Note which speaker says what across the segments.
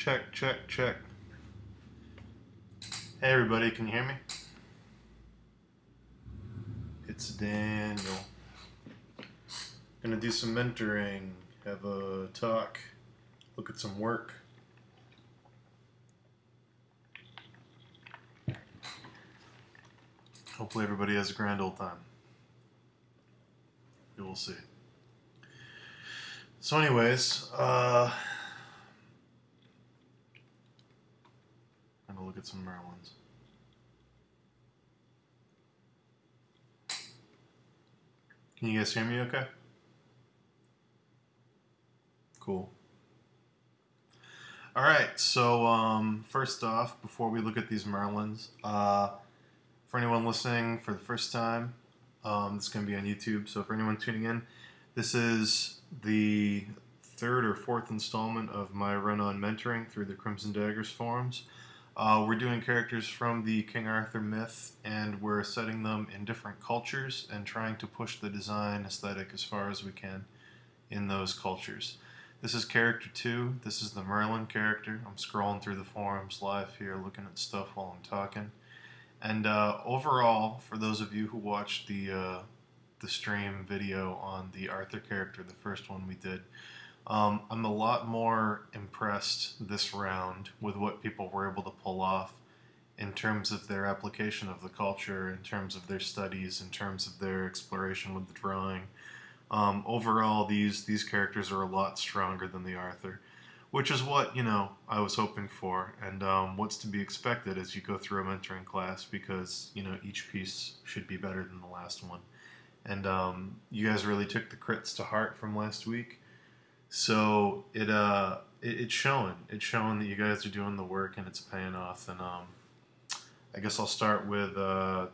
Speaker 1: Check, check, check. Hey everybody, can you hear me? It's Daniel. Gonna do some mentoring, have a talk, look at some work. Hopefully everybody has a grand old time. We will see. So anyways, I'm gonna look at some Merlins. Can you guys hear me okay? Cool. Alright, so first off, before we look at these Merlins, for anyone listening for the first time, this is going to be on YouTube, so for anyone tuning in, this is the third or fourth installment of my run on mentoring through the Crimson Daggers forums. We're doing characters from the King Arthur myth, and we're setting them in different cultures and trying to push the design aesthetic as far as we can in those cultures. This is character 2. This is the Merlin character. I'm scrolling through the forums live here, looking at stuff while I'm talking. And overall, for those of you who watched the stream video on the Arthur character, the first one we did, I'm a lot more impressed this round with what people were able to pull off in terms of their application of the culture, in terms of their studies, in terms of their exploration with the drawing. Overall, these characters are a lot stronger than the Arthur, which is what, I was hoping for, and what's to be expected as you go through a mentoring class, because, each piece should be better than the last one. And you guys really took the crits to heart from last week, so it's showing. It's showing that you guys are doing the work, and it's paying off. And I guess I'll start with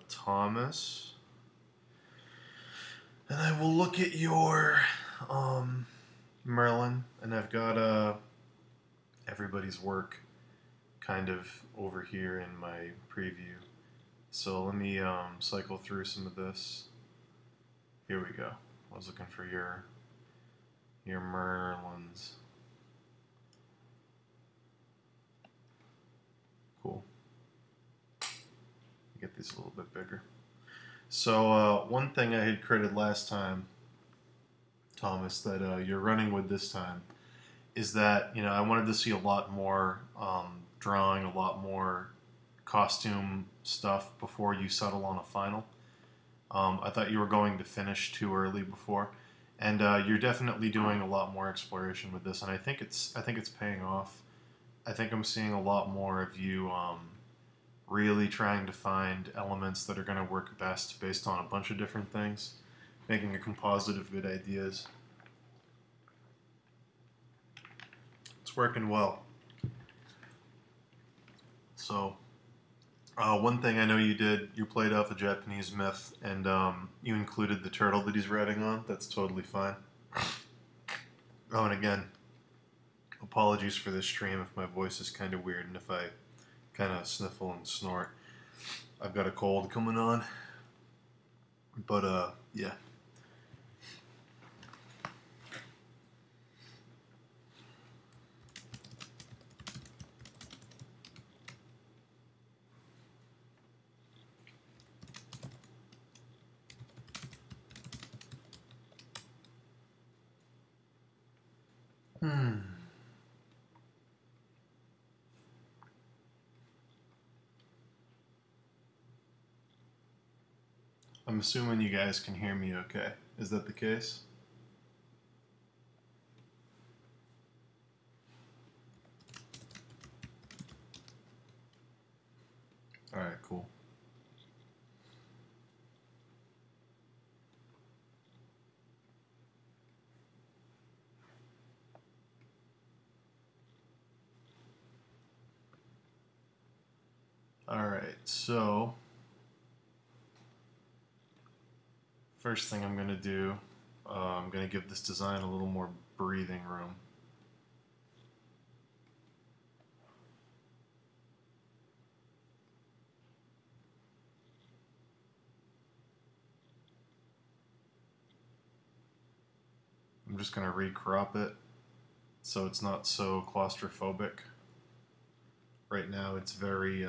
Speaker 1: Thomas. And I will look at your Merlin, and I've got everybody's work kind of over here in my preview. So let me cycle through some of this. Here we go. I was looking for your Merlins. Cool. Get these a little bit bigger. So one thing I had critted last time, Thomas, that you're running with this time, is that I wanted to see a lot more drawing, a lot more costume stuff before you settle on a final. I thought you were going to finish too early before, and you're definitely doing a lot more exploration with this, and I think it's paying off. I think I'm seeing a lot more of you really trying to find elements that are going to work best based on a bunch of different things, making a composite of good ideas. It's working well. So, one thing I know you did, you played off a Japanese myth, and you included the turtle that he's riding on. That's totally fine. Oh, and again, apologies for this stream if my voice is kind of weird and if I kind of sniffle and snort. I've got a cold coming on. But, yeah. I'm assuming you guys can hear me okay. Is that the case? Alright, cool. Alright, so first thing I'm going to do, I'm going to give this design a little more breathing room. I'm just going to recrop it so it's not so claustrophobic. Right now, it's very,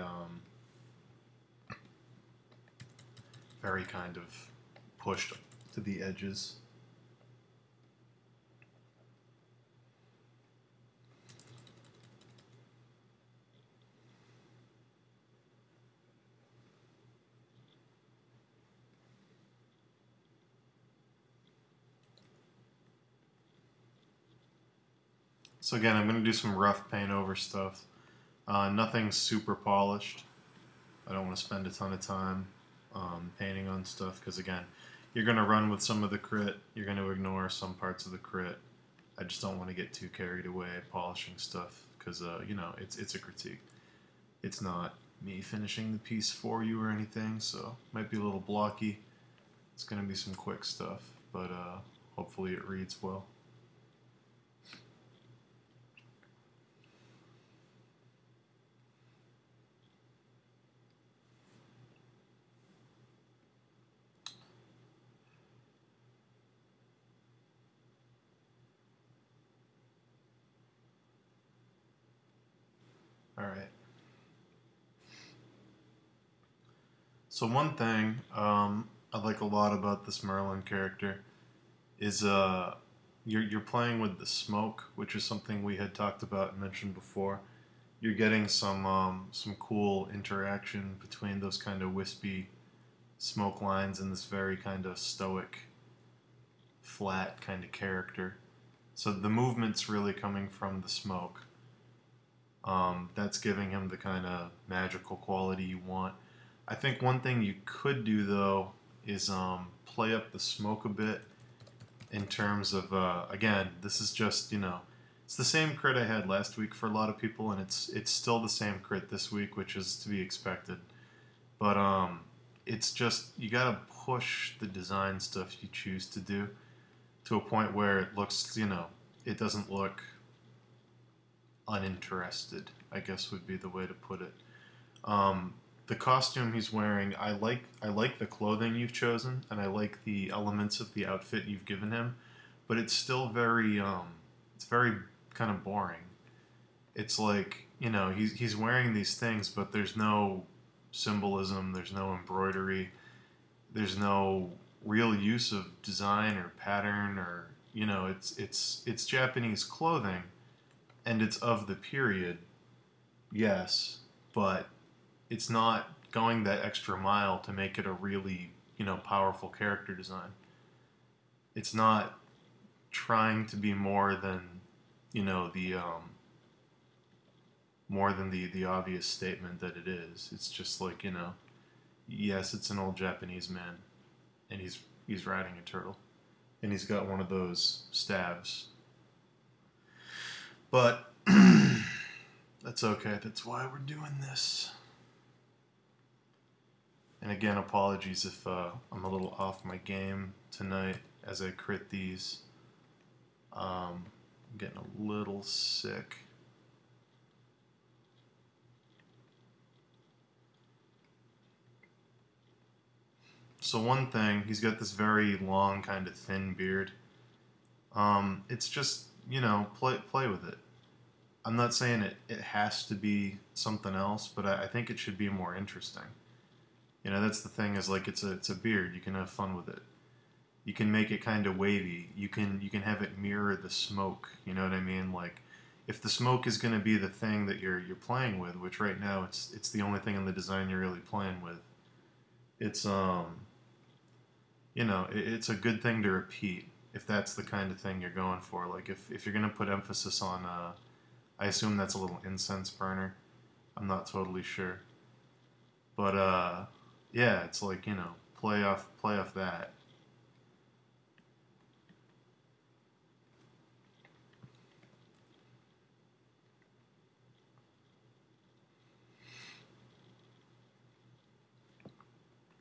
Speaker 1: very kind of pushed to the edges. So again, I'm going to do some rough paint over stuff. Nothing super polished. I don't want to spend a ton of time painting on stuff because again, you're going to run with some of the crit. You're going to ignore some parts of the crit. I just don't want to get too carried away polishing stuff because you know it's a critique. It's not me finishing the piece for you or anything, so might be a little blocky. It's going to be some quick stuff, but hopefully it reads well. All right. So one thing I like a lot about this Merlin character is you're playing with the smoke, which is something we had talked about and mentioned before. You're getting some cool interaction between those kind of wispy smoke lines and this very kind of stoic, flat kind of character. So the movement's really coming from the smoke. That's giving him the kind of magical quality you want. I think one thing you could do though is play up the smoke a bit in terms of again, this is just it's the same crit I had last week for a lot of people, and it's still the same crit this week, which is to be expected. But it's just you gotta push the design stuff you choose to do to a point where it looks it doesn't look uninterested, I guess would be the way to put it. The costume he's wearing, I like the clothing you've chosen, and I like the elements of the outfit you've given him, but it's still very it's very kind of boring. It's like he's wearing these things, but there's no symbolism, there's no embroidery, there's no real use of design or pattern or it's Japanese clothing, and it's of the period, yes, but it's not going that extra mile to make it a really, powerful character design. It's not trying to be more than, the more than the obvious statement that it is. It's just like, yes, it's an old Japanese man, and he's riding a turtle, and he's got one of those staves. But that's okay. That's why we're doing this. And again, apologies if I'm a little off my game tonight as I crit these. I'm getting a little sick. So one thing, he's got this very long, kind of thin beard. It's just, play with it. I'm not saying it has to be something else, but I think it should be more interesting. That's the thing is like it's a beard. You can have fun with it. You can make it kind of wavy. You can have it mirror the smoke. You know what I mean? Like if the smoke is going to be the thing that you're playing with, which right now it's the only thing in the design you're really playing with. It's it's a good thing to repeat if that's the kind of thing you're going for. Like if you're going to put emphasis on I assume that's a little incense burner. I'm not totally sure. But yeah, it's like, play off that.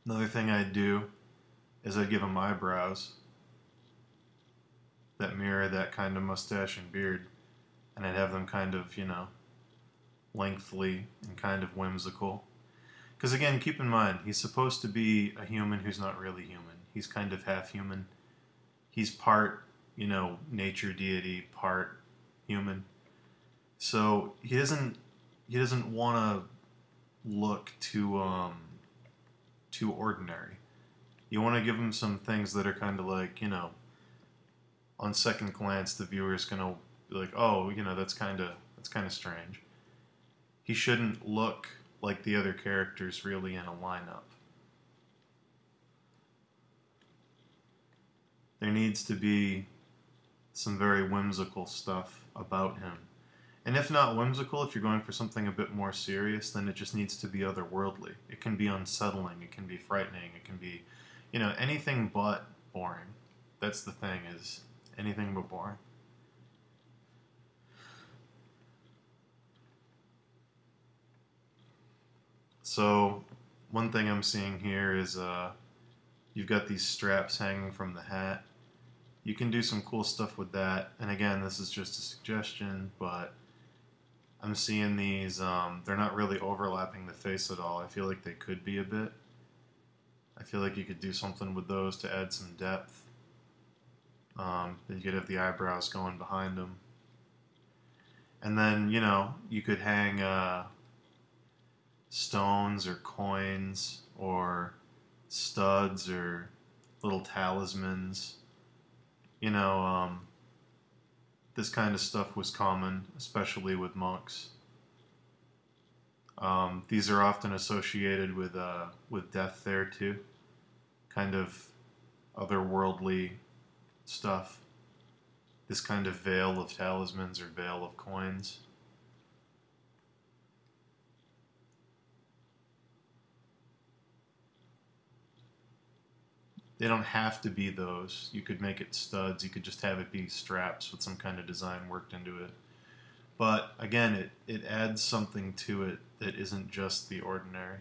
Speaker 1: Another thing I'd do is I'd give him eyebrows that mirror that kind of mustache and beard, and I'd have them kind of, lengthy and kind of whimsical. Because again, keep in mind, he's supposed to be a human who's not really human. He's kind of half human. He's part, nature deity, part human. So he doesn't he doesn't want to look too ordinary. You want to give him some things that are kind of like, on second glance, the viewer is gonna be like, oh, that's kind of strange. He shouldn't look like the other characters really in a lineup. There needs to be some very whimsical stuff about him. And if not whimsical, if you're going for something a bit more serious, then it just needs to be otherworldly. It can be unsettling, it can be frightening, it can be, anything but boring. That's the thing, is anything but boring. So, one thing I'm seeing here is you've got these straps hanging from the hat. You can do some cool stuff with that. And again, this is just a suggestion, but I'm seeing these, they're not really overlapping the face at all. I feel like they could be a bit. I feel like you could do something with those to add some depth. Then you could have the eyebrows going behind them. And then, you could hang stones or coins or studs or little talismans. This kind of stuff was common, especially with monks. These are often associated with death there too, kind of otherworldly stuff. This kind of veil of talismans or veil of coins. They don't have to be those. You could make it studs. You could just have it be straps with some kind of design worked into it. But again, it adds something to it that isn't just the ordinary.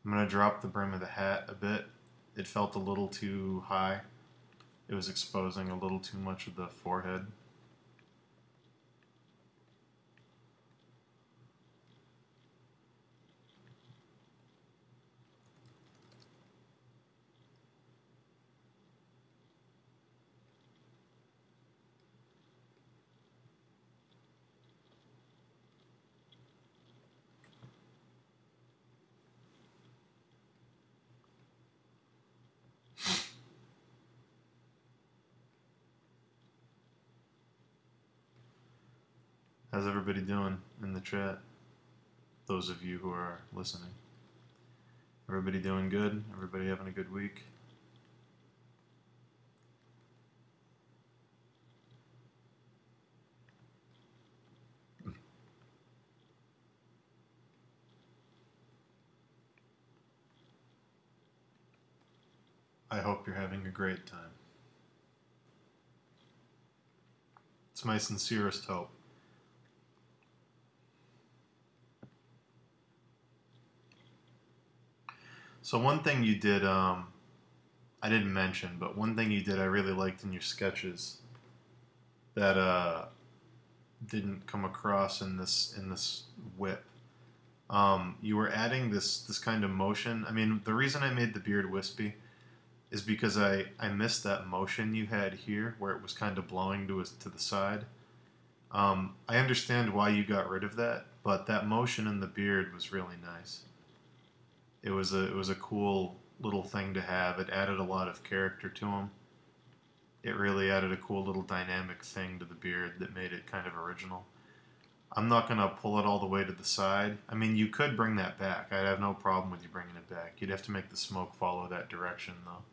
Speaker 1: I'm going to drop the brim of the hat a bit. It felt a little too high. It was exposing a little too much of the forehead. How's everybody doing in the chat? Those of you who are listening. Everybody doing good? Everybody having a good week? I hope you're having a great time. It's my sincerest hope. So one thing you did, I didn't mention, but one thing you did I really liked in your sketches that didn't come across in this whip. You were adding this kind of motion. I mean, the reason I made the beard wispy is because I missed that motion you had here, where it was kind of blowing to the side. I understand why you got rid of that, but that motion in the beard was really nice. It was a cool little thing to have. It added a lot of character to him. It really added a cool little dynamic thing to the beard that made it kind of original. I'm not going to pull it all the way to the side. I mean, you could bring that back. I'd have no problem with you bringing it back. You'd have to make the smoke follow that direction, though.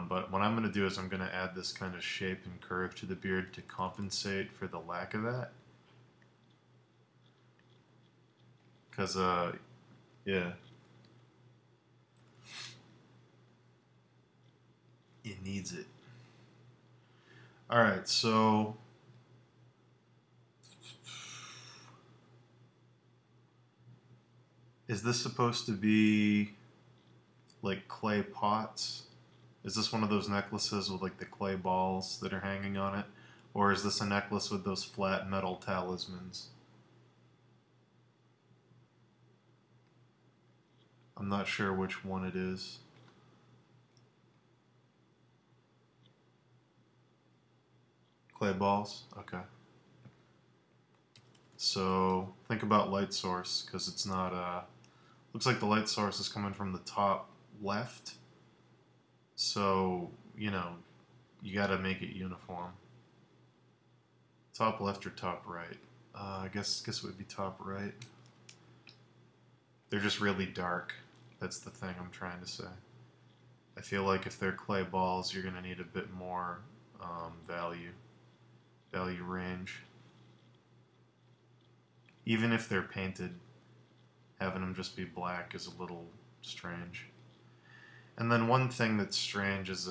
Speaker 1: But what I'm going to do is I'm going to add this kind of shape and curve to the beard to compensate for the lack of that. Because, yeah. It needs it. Alright, so... Is this supposed to be like clay pots? Is this one of those necklaces with like the clay balls that are hanging on it? Or is this a necklace with those flat metal talismans? I'm not sure which one it is. clay balls? Okay. So think about light source, because it's not, looks like the light source is coming from the top left. So, you know, you gotta make it uniform. Top left or top right? I guess it would be top right. They're just really dark. That's the thing I'm trying to say. I feel like if they're clay balls, you're gonna need a bit more value range. Even if they're painted, having them just be black is a little strange. And then one thing that's strange is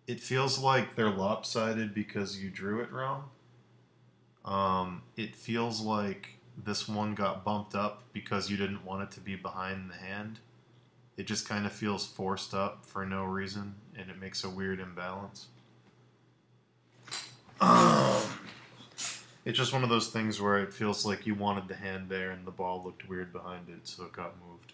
Speaker 1: it feels like they're lopsided because you drew it wrong. It feels like this one got bumped up because you didn't want it to be behind the hand. It just kind of feels forced up for no reason, and it makes a weird imbalance. It's just one of those things where it feels like you wanted the hand there and the ball looked weird behind it, so it got moved.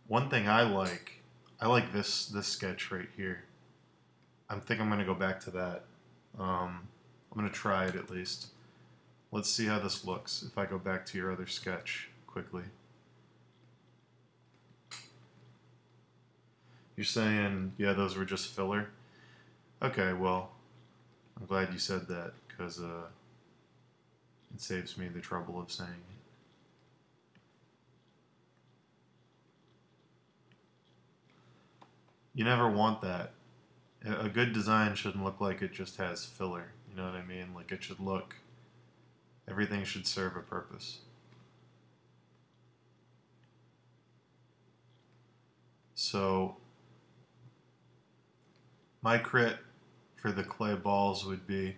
Speaker 1: One thing I like this sketch right here. I think I'm gonna go back to that. I'm gonna try it at least. Let's see how this looks if I go back to your other sketch quickly. You're saying, yeah, those were just filler? Okay, well, I'm glad you said that, because it saves me the trouble of saying it. You never want that. A good design shouldn't look like it just has filler. You know what I mean? Like, it should look... Everything should serve a purpose. So, my crit for the clay balls would be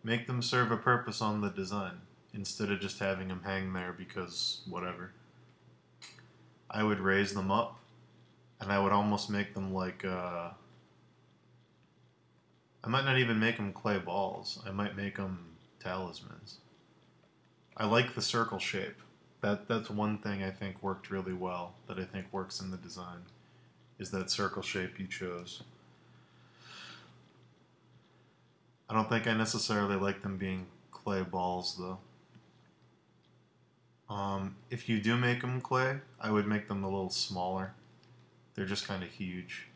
Speaker 1: make them serve a purpose on the design instead of just having them hang there because whatever. I would raise them up, and I would almost make them like I might not even make them clay balls. I might make them talismans. I like the circle shape. That's one thing I think worked really well, that I think works in the design, is that circle shape you chose. I don't think I necessarily like them being clay balls, though. If you do make them clay, I would make them a little smaller. They're just kind of huge.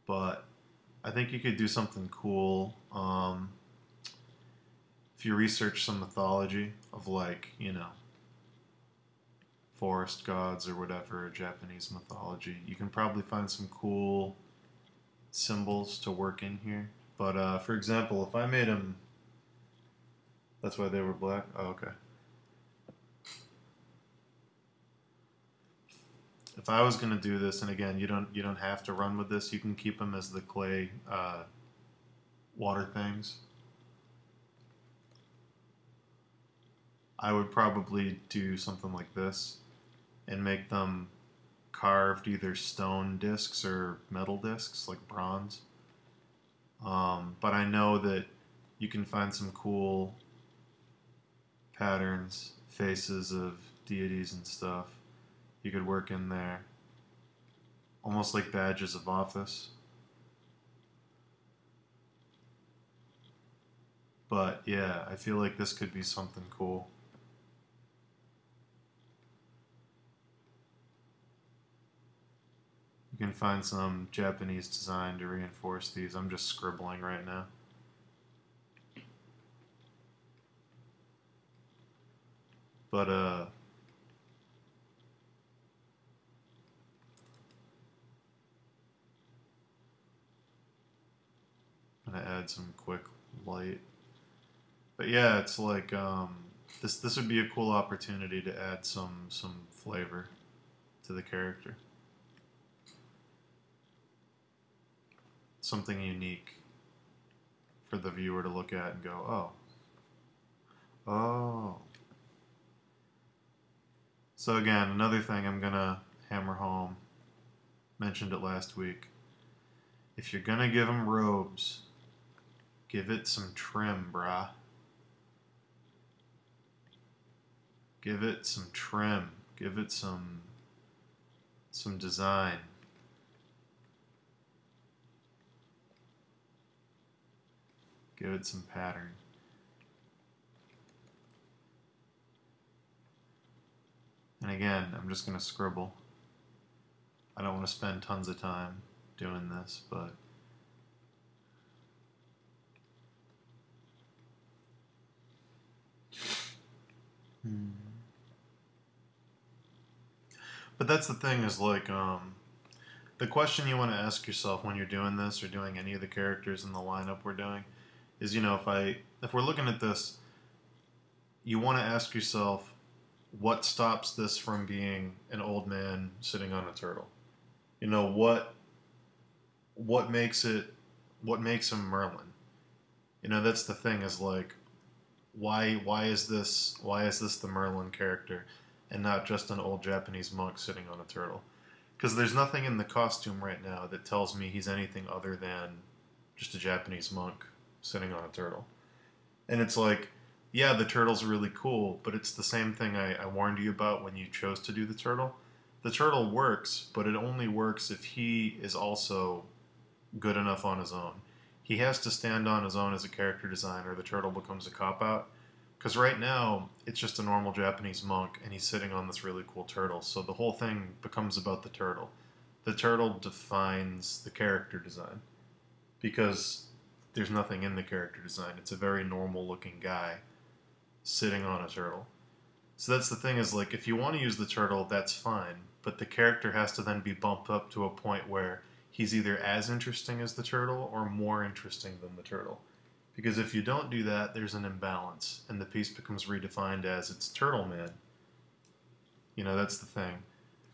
Speaker 1: But I think you could do something cool. If you research some mythology of, like, you know, forest gods or whatever, Japanese mythology, you can probably find some cool symbols to work in here. But for example, if I made them, that's why they were black. Oh, okay. If I was gonna do this, and again, you don't have to run with this. You can keep them as the clay water things. I would probably do something like this and make them carved either stone discs or metal discs, like bronze. But I know that you can find some cool patterns, faces of deities and stuff. You could work in there, almost like badges of office. But yeah, I feel like this could be something cool. You can find some Japanese design to reinforce these. I'm just scribbling right now. But I'm gonna add some quick light. But yeah, it's like this would be a cool opportunity to add some flavor to the character. Something unique for the viewer to look at and go, oh. Oh. So again, another thing I'm gonna hammer home, mentioned it last week. If you're gonna give them robes, give it some trim, brah. Give it some trim. Give it some design. Give it some pattern. And again, I'm just going to scribble. I don't want to spend tons of time doing this, but but that's the thing is like the question you want to ask yourself when you're doing this or doing any of the characters in the lineup we're doing is, you know, if we're looking at this, you want to ask yourself, what stops this from being an old man sitting on a turtle? You know, what makes him Merlin? You know, that's the thing is like, why is this the Merlin character and not just an old Japanese monk sitting on a turtle? Because there's nothing in the costume right now that tells me he's anything other than just a Japanese monk sitting on a turtle. And it's like, yeah, the turtle's really cool, but it's the same thing I warned you about when you chose to do the turtle. The turtle works, but it only works if he is also good enough on his own. He has to stand on his own as a character design, or the turtle becomes a cop-out. Because right now, it's just a normal Japanese monk, and he's sitting on this really cool turtle. So the whole thing becomes about the turtle. The turtle defines the character design. Because there's nothing in the character design. It's a very normal-looking guy sitting on a turtle. So that's the thing is, like, if you want to use the turtle, that's fine. But the character has to then be bumped up to a point where he's either as interesting as the turtle or more interesting than the turtle. Because if you don't do that, there's an imbalance, and the piece becomes redefined as it's Turtle Man. You know, that's the thing.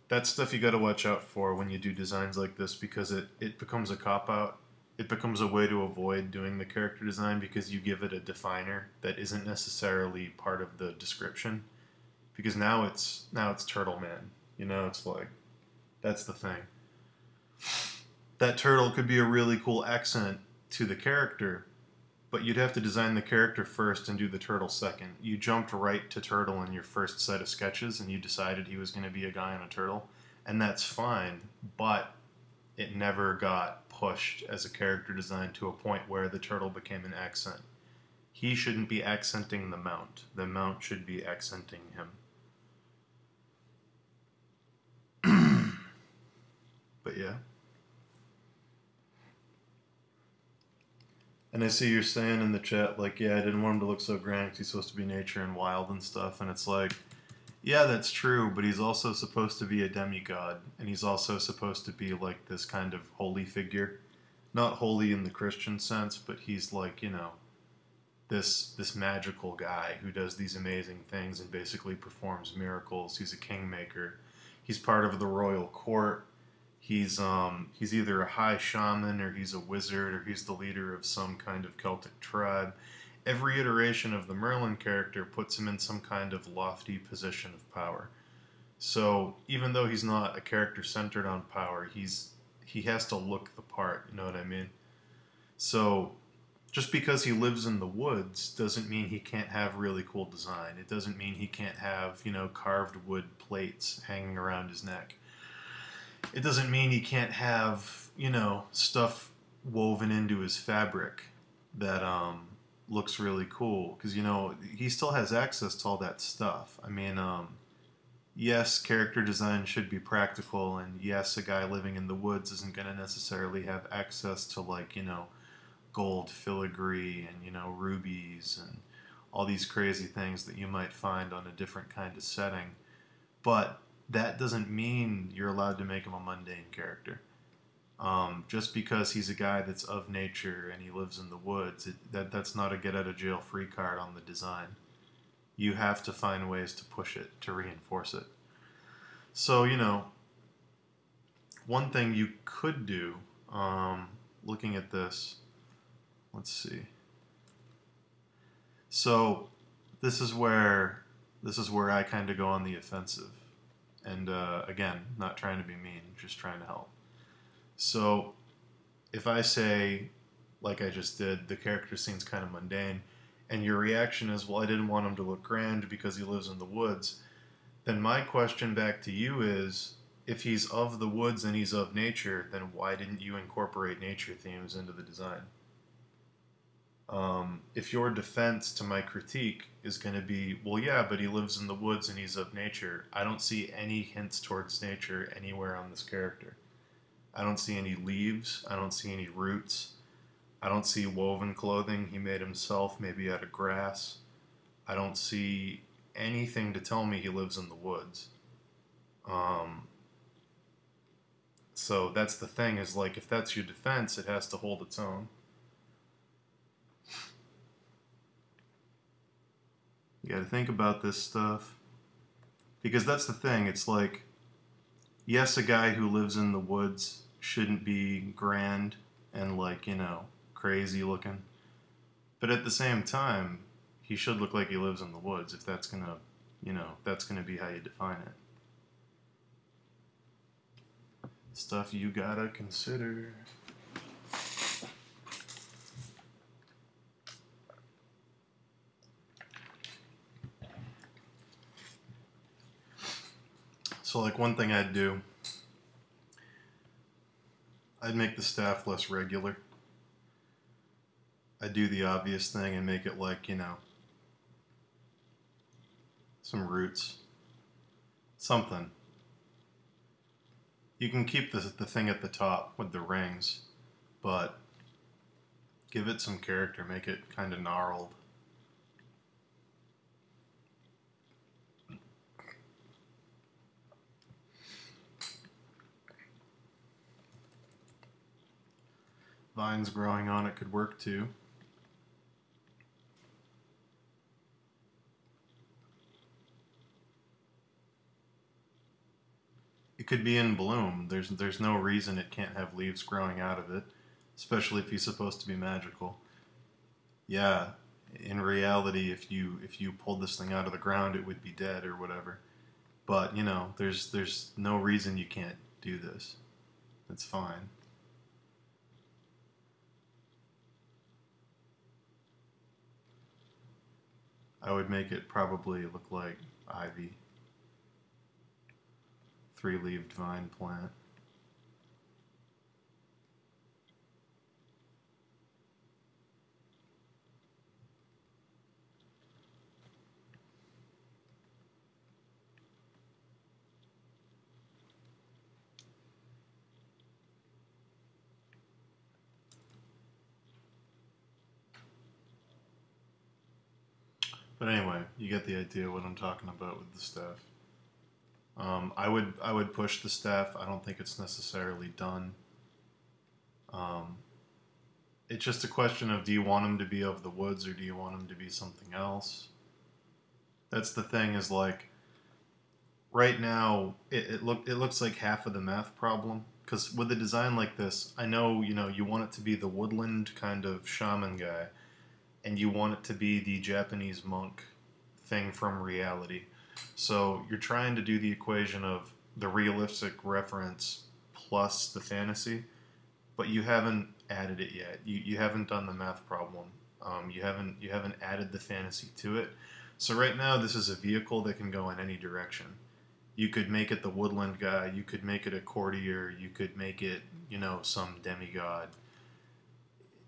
Speaker 1: That's stuff you gotta watch out for when you do designs like this, because it becomes a cop-out. It becomes a way to avoid doing the character design because you give it a definer that isn't necessarily part of the description. Because now it's Turtle Man. You know, it's like, that's the thing. That turtle could be a really cool accent to the character, but you'd have to design the character first and do the turtle second. You jumped right to turtle in your first set of sketches and you decided he was going to be a guy on a turtle, and that's fine, but it never got pushed as a character design to a point where the turtle became an accent. He shouldn't be accenting the mount. The mount should be accenting him. But yeah. And I see you're saying in the chat, like, yeah, I didn't want him to look so grand because he's supposed to be nature and wild and stuff. And it's like, yeah, that's true, but he's also supposed to be a demigod. And he's also supposed to be, like, this kind of holy figure. Not holy in the Christian sense, but he's, like, you know, this magical guy who does these amazing things and basically performs miracles. He's a kingmaker. He's part of the royal court. He's either a high shaman, or he's a wizard, or he's the leader of some kind of Celtic tribe. Every iteration of the Merlin character puts him in some kind of lofty position of power. So even though he's not a character centered on power, he has to look the part, you know what I mean? So just because he lives in the woods doesn't mean he can't have really cool design. It doesn't mean he can't have, you know, carved wood plates hanging around his neck. It doesn't mean he can't have, you know, stuff woven into his fabric that looks really cool. Because, you know, he still has access to all that stuff. I mean, yes, character design should be practical, and yes, a guy living in the woods isn't going to necessarily have access to, like, you know, gold filigree and, you know, rubies and all these crazy things that you might find on a different kind of setting. But that doesn't mean you're allowed to make him a mundane character. Just because he's a guy that's of nature and he lives in the woods, that's not a get-out-of-jail-free card on the design. You have to find ways to push it, to reinforce it. So, you know, one thing you could do, looking at this, let's see. So, this is where I kind of go on the offensive. And again, not trying to be mean, just trying to help. So if I say, like I just did, the character seems kind of mundane, and your reaction is, well, I didn't want him to look grand because he lives in the woods, then my question back to you is, if he's of the woods and he's of nature, then why didn't you incorporate nature themes into the design? If your defense to my critique is going to be, well, yeah, but he lives in the woods and he's of nature, I don't see any hints towards nature anywhere on this character. I don't see any leaves. I don't see any roots. I don't see woven clothing he made himself, maybe out of grass. I don't see anything to tell me he lives in the woods. So that's the thing, is like, if that's your defense, it has to hold its own. You gotta think about this stuff. Because that's the thing, it's like, yes, a guy who lives in the woods shouldn't be grand and, like, crazy looking. But at the same time, he should look like he lives in the woods, if that's gonna, that's gonna be how you define it. Stuff you gotta consider. So, like, one thing I'd do, I'd make the staff less regular. I'd do the obvious thing and make it like, some roots. Something. You can keep the thing at the top with the rings, but give it some character, make it kind of gnarled. Vines growing on it could work too. It could be in bloom. There's no reason it can't have leaves growing out of it, especially if he's supposed to be magical. Yeah, in reality, if you pulled this thing out of the ground, it would be dead or whatever. But there's no reason you can't do this. It's fine. I would make it probably look like ivy, three-leaved vine plant. But anyway, you get the idea what I'm talking about with the staff. I would push the staff. I don't think it's necessarily done. Um, it's just a question of, do you want him to be of the woods or do you want him to be something else? That's the thing, is like, right now it looks like half of the math problem, because with a design like this, I know you want it to be the woodland kind of shaman guy, and you want it to be the Japanese monk thing from reality. So you're trying to do the equation of the realistic reference plus the fantasy, but you haven't added it yet. You haven't done the math problem. You haven't added the fantasy to it. So right now, this is a vehicle that can go in any direction. You could make it the woodland guy. You could make it a courtier. You could make it, some demigod.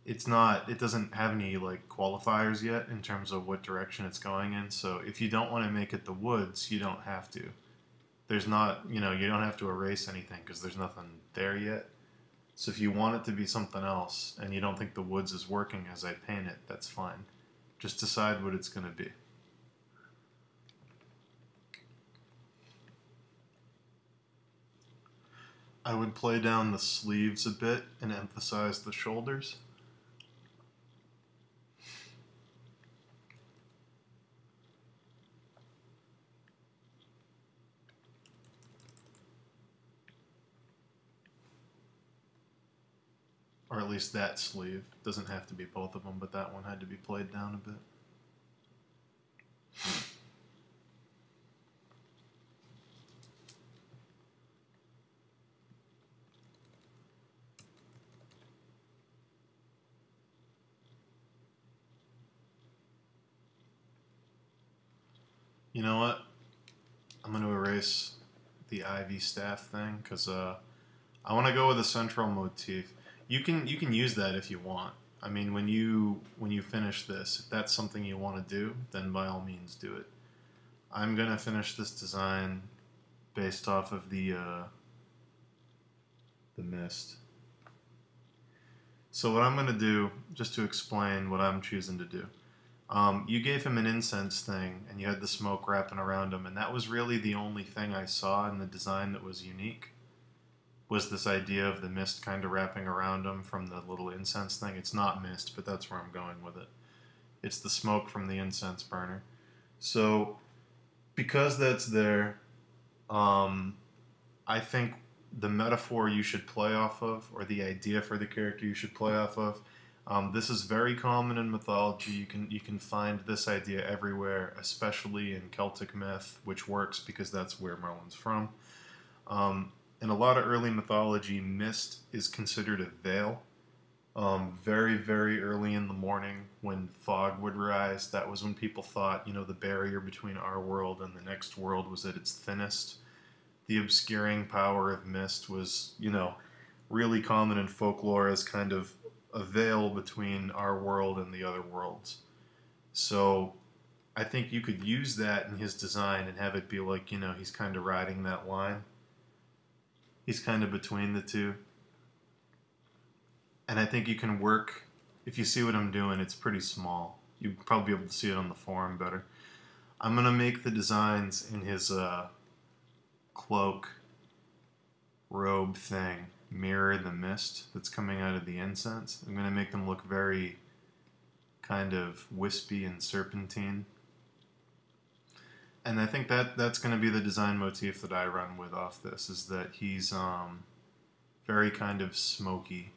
Speaker 1: It's not. It doesn't have any like qualifiers yet in terms of what direction it's going in. So if you don't want to make it the woods, you don't have to. There's not. You don't have to erase anything because there's nothing there yet. So if you want it to be something else and you don't think the woods is working as I paint it, that's fine. Just decide what it's going to be. I would play down the sleeves a bit and emphasize the shoulders. Or at least that sleeve. Doesn't have to be both of them, but that one had to be played down a bit. You know what? I'm going to erase the ivy staff thing because I want to go with a central motif. You can use that if you want. I mean, when you finish this, if that's something you want to do, then by all means do it. I'm gonna finish this design based off of the mist. So what I'm gonna do, just to explain what I'm choosing to do, you gave him an incense thing, and you had the smoke wrapping around him, and that was really the only thing I saw in the design that was unique. Was this idea of the mist kind of wrapping around him from the little incense thing? It's not mist, but that's where I'm going with it. It's the smoke from the incense burner. So because that's there, um, I think the metaphor you should play off of, or the idea for the character you should play off of, this is very common in mythology. You can find this idea everywhere, especially in Celtic myth, which works because that's where Merlin's from. In a lot of early mythology, mist is considered a veil. Very, very early in the morning, when fog would rise, that was when people thought, the barrier between our world and the next world was at its thinnest. The obscuring power of mist was, really common in folklore as kind of a veil between our world and the other worlds. So I think you could use that in his design and have it be like, he's kind of riding that line. He's kind of between the two. And I think you can work, if you see what I'm doing, it's pretty small. You'll probably be able to see it on the forum better. I'm going to make the designs in his cloak, robe thing mirror the mist that's coming out of the incense. I'm going to make them look very kind of wispy and serpentine. And I think that's going to be the design motif that I run with off this, is that he's very kind of smoky.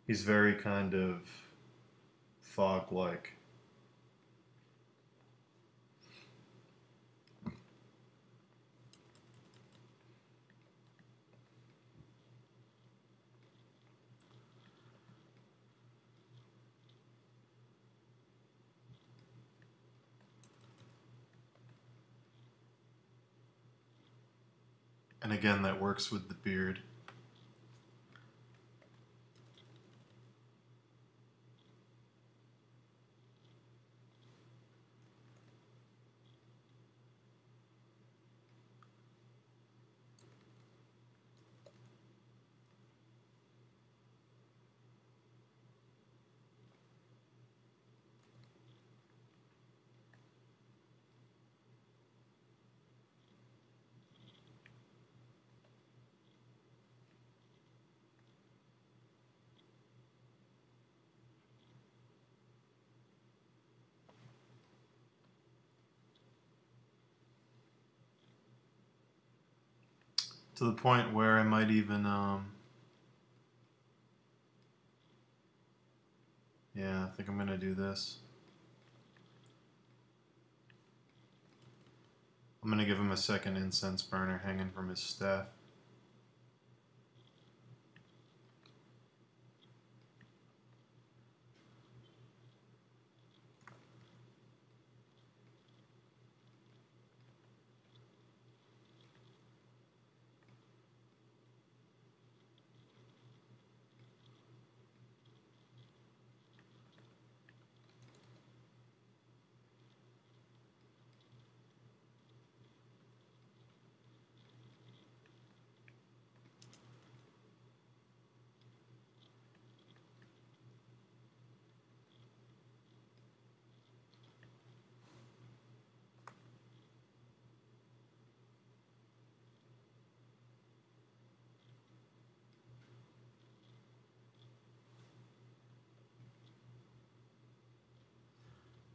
Speaker 1: He's very kind of fog-like. And again, that works with the beard. To the point where I might even, yeah, I think I'm going to do this. I'm going to give him a second incense burner hanging from his staff.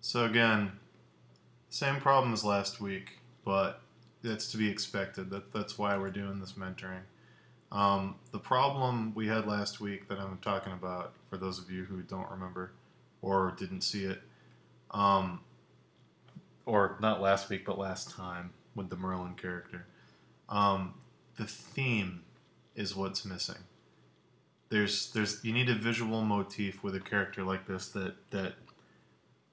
Speaker 1: So again, same problem as last week, but that's to be expected. That's why we're doing this mentoring. The problem we had last week that I'm talking about, for those of you who don't remember or didn't see it, or not last week, but last time with the Merlin character, the theme is what's missing. You need a visual motif with a character like this that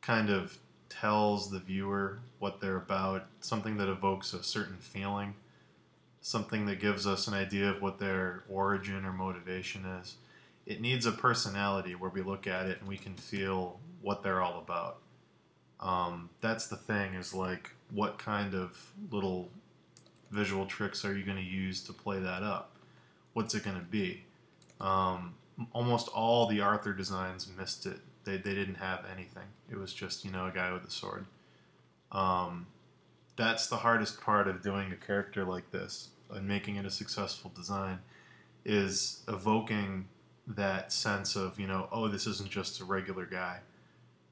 Speaker 1: kind of tells the viewer what they're about, something that evokes a certain feeling, something that gives us an idea of what their origin or motivation is. It needs a personality where we look at it and we can feel what they're all about. That's the thing, is like, what kind of little visual tricks are you going to use to play that up? What's it going to be? Almost all the Arthur designs missed it. They didn't have anything. It was just, a guy with a sword. That's the hardest part of doing a character like this and making it a successful design, is evoking that sense of, oh, this isn't just a regular guy.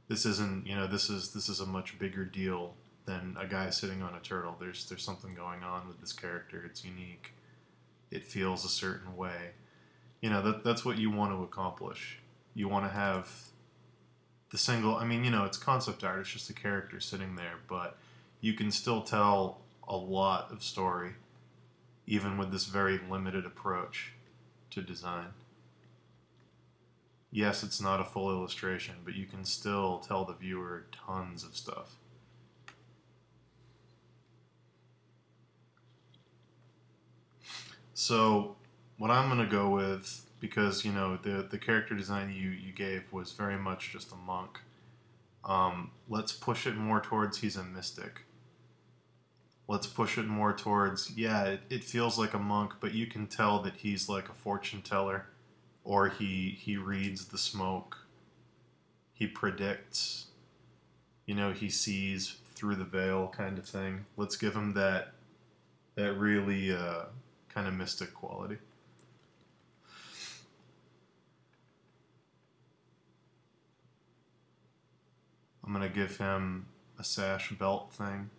Speaker 1: This isn't, this is a much bigger deal than a guy sitting on a turtle. There's something going on with this character. It's unique. It feels a certain way. That's what you want to accomplish. You want to have the single, it's concept art. It's just a character sitting there, but you can still tell a lot of story, even with this very limited approach to design. Yes, it's not a full illustration, but you can still tell the viewer tons of stuff. So, what I'm going to go with, because, the character design you gave was very much just a monk, let's push it more towards he's a mystic. Let's push it more towards, it feels like a monk, but you can tell that he's like a fortune teller, or he reads the smoke, he predicts, he sees through the veil kind of thing. Let's give him that really kind of mystic quality. I'm going to give him a sash belt thing.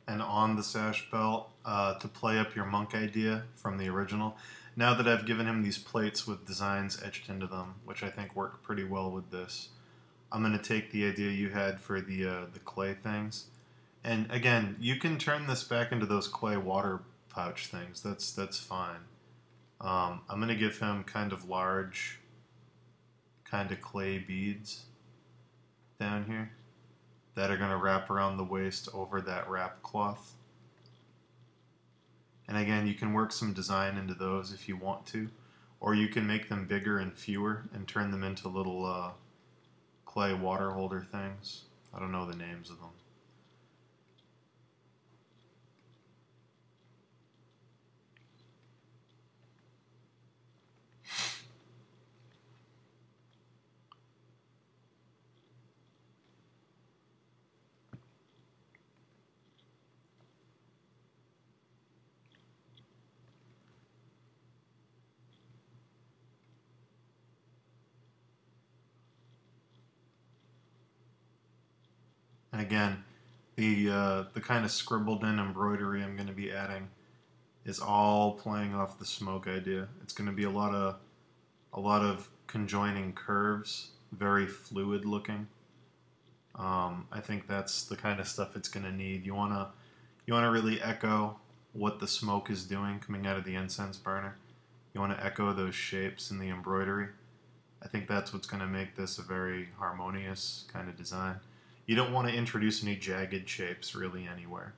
Speaker 1: And on the sash belt, to play up your monk idea from the original, now that I've given him these plates with designs etched into them, which I think work pretty well with this, I'm going to take the idea you had for the clay things, and again, you can turn this back into those clay water pouch things. That's fine. I'm going to give him kind of large, kind of clay beads down here that are going to wrap around the waist over that wrap cloth. And again, you can work some design into those if you want to, or you can make them bigger and fewer and turn them into little clay water holder things. I don't know the names of them. And again, the kind of scribbled in embroidery I'm going to be adding is all playing off the smoke idea. It's going to be a lot of conjoining curves, very fluid looking. I think that's the kind of stuff it's going to need. You wanna really echo what the smoke is doing coming out of the incense burner. You want to echo those shapes in the embroidery. I think that's what's going to make this a very harmonious kind of design. You don't want to introduce any jagged shapes really anywhere.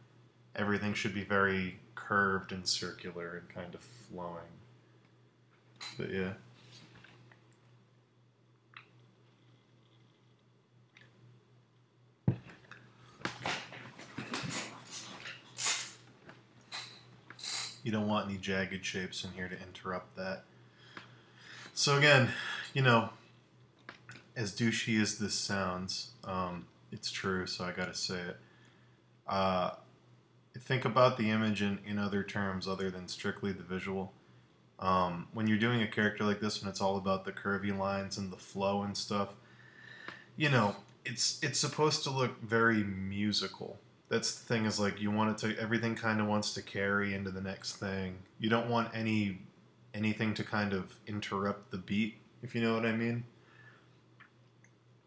Speaker 1: Everything should be very curved and circular and kind of flowing. But yeah. You don't want any jagged shapes in here to interrupt that. So again, as douchey as this sounds, it's true, so I gotta say it. Think about the image in other terms other than strictly the visual. When you're doing a character like this, when it's all about the curvy lines and the flow and stuff, you know, it's supposed to look very musical. That's the thing, is like you want it to, everything kind of wants to carry into the next thing. You don't want anything to kind of interrupt the beat, if you know what I mean.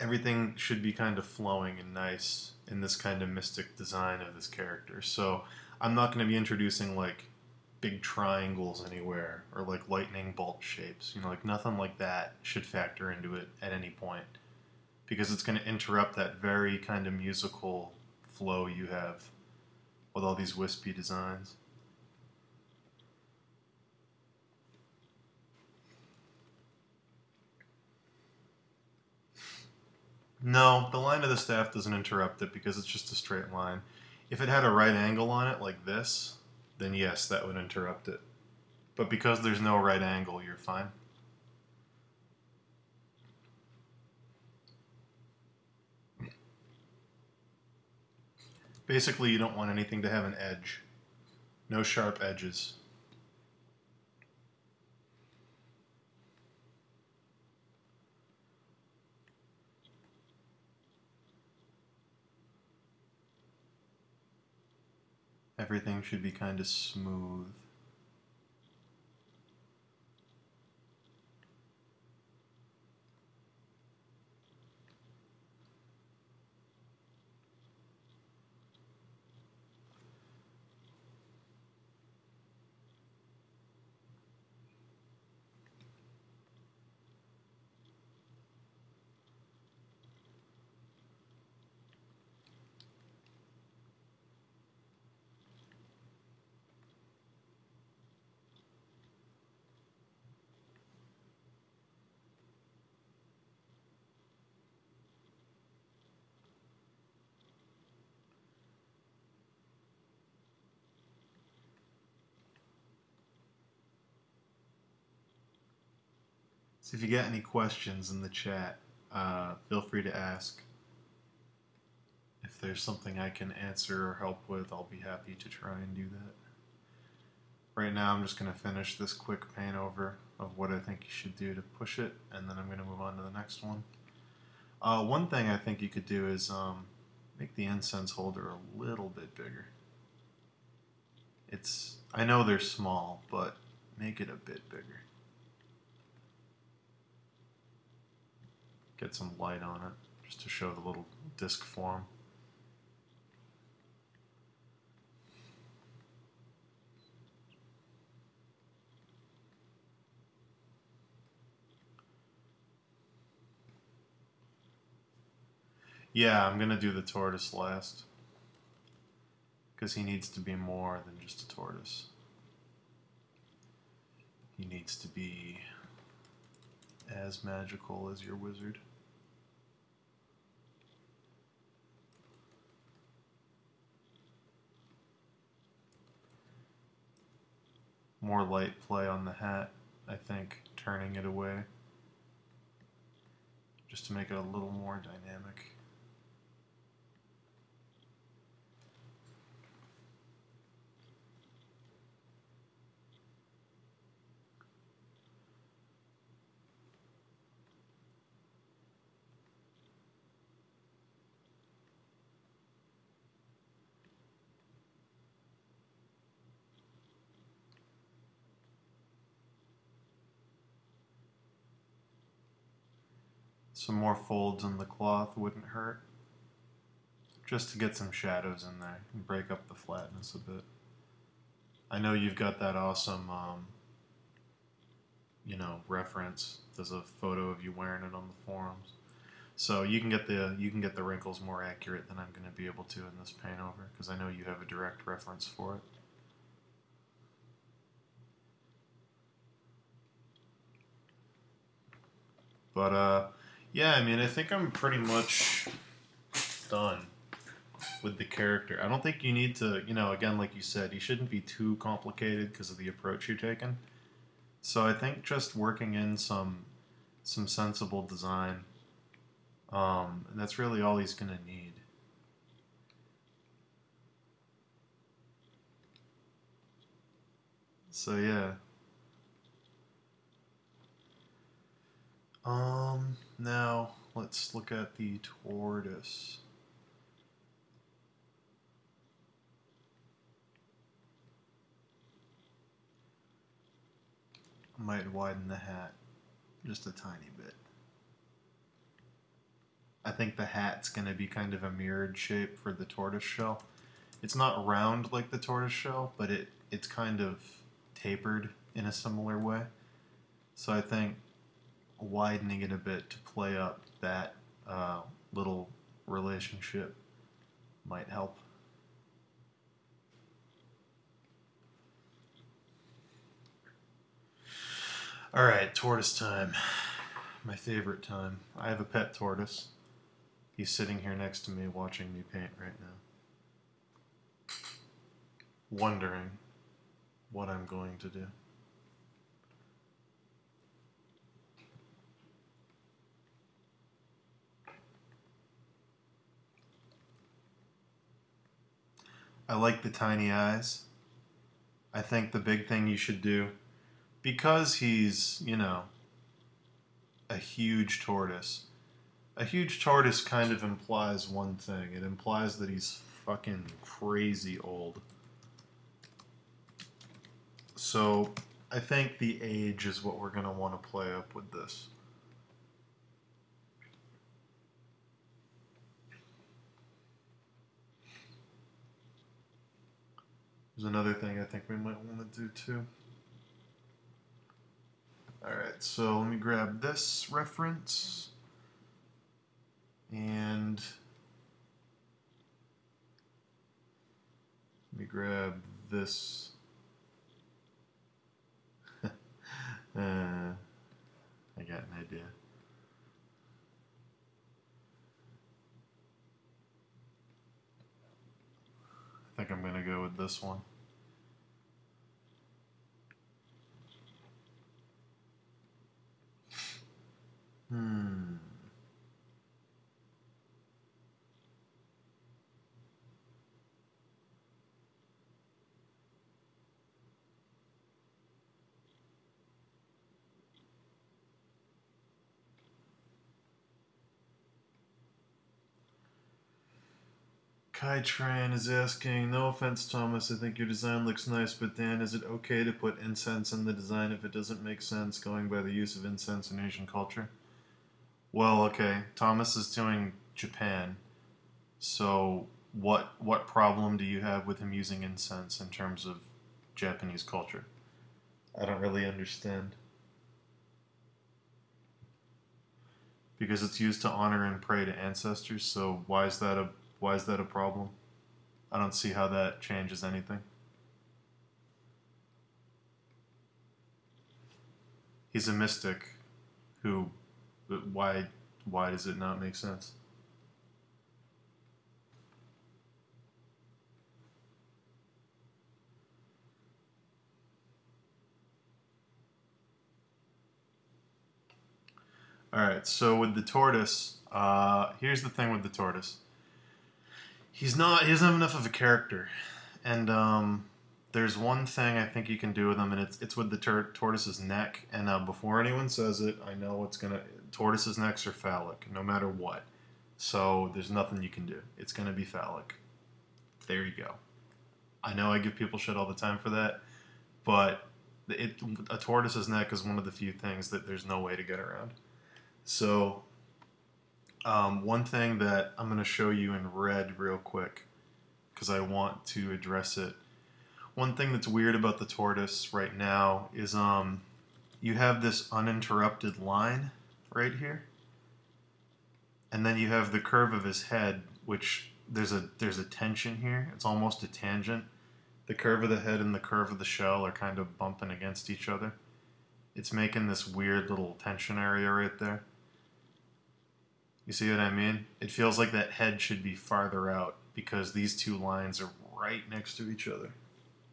Speaker 1: Everything should be kind of flowing and nice in this kind of mystic design of this character. So I'm not going to be introducing like big triangles anywhere or like lightning bolt shapes. You know, like nothing like that should factor into it at any point, because it's going to interrupt that very kind of musical flow you have with all these wispy designs. No, the line of the staff doesn't interrupt it because it's just a straight line. If it had a right angle on it like this, then yes, that would interrupt it. But because there's no right angle, you're fine. Basically, you don't want anything to have an edge. No sharp edges. Everything should be kind of smooth. So if you get any questions in the chat, feel free to ask. If there's something I can answer or help with, I'll be happy to try and do that. Right now, I'm just going to finish this quick paint over of what I think you should do to push it, and then I'm going to move on to the next one. One thing I think you could do is make the incense holder a little bit bigger. I know they're small, but make it a bit bigger. Get some light on it, just to show the little disc form. Yeah, I'm going to do the tortoise last, because he needs to be more than just a tortoise. He needs to be as magical as your wizard. More light play on the hat, I think, turning it away, just to make it a little more dynamic. Some more folds in the cloth wouldn't hurt, just to get some shadows in there and break up the flatness a bit. I know you've got that awesome, reference. There's a photo of you wearing it on the forums, so you can get the wrinkles more accurate than I'm going to be able to in this paint over, because I know you have a direct reference for it. But yeah, I mean, I think I'm pretty much done with the character. I don't think you need to, again, like you said, you shouldn't be too complicated because of the approach you're taking. So I think just working in some sensible design, that's really all he's gonna need. So yeah, Now let's look at the tortoise. I might widen the hat just a tiny bit. I think the hat's going to be kind of a mirrored shape for the tortoise shell. It's not round like the tortoise shell, but it's kind of tapered in a similar way. So I think widening it a bit to play up that little relationship might help. Alright, tortoise time. My favorite time. I have a pet tortoise. He's sitting here next to me watching me paint right now. Wondering what I'm going to do. I like the tiny eyes. I think the big thing you should do, because he's, you know, a huge tortoise kind of implies one thing. It implies that he's fucking crazy old. So I think the age is what we're going to want to play up with this. There's another thing I think we might want to do too. Alright, so let me grab this reference. And let me grab this. I got an idea. I think I'm going to go with this one. Kai Tran is asking, no offense, Thomas, I think your design looks nice, but Dan, is it okay to put incense in the design if it doesn't make sense going by the use of incense in Asian culture? Well, okay, Thomas is doing Japan, so what problem do you have with him using incense in terms of Japanese culture? I don't really understand. Because it's used to honor and pray to ancestors, so why is that a problem? I don't see how that changes anything. He's a mystic who why does it not make sense? Alright, so with the tortoise, here's the thing with the tortoise. He doesn't have enough of a character. And there's one thing I think you can do with him, and it's with the tortoise's neck. And before anyone says it, I know tortoises' necks are phallic, no matter what. So there's nothing you can do. It's gonna be phallic. There you go. I know I give people shit all the time for that, but a tortoise's neck is one of the few things that there's no way to get around. So one thing that I'm going to show you in red real quick, because I want to address it. One thing that's weird about the tortoise right now is you have this uninterrupted line right here, and then you have the curve of his head, which there's a tension here. It's almost a tangent. The curve of the head and the curve of the shell are kind of bumping against each other. It's making this weird little tension area right there. You see what I mean? It feels like that head should be farther out because these two lines are right next to each other.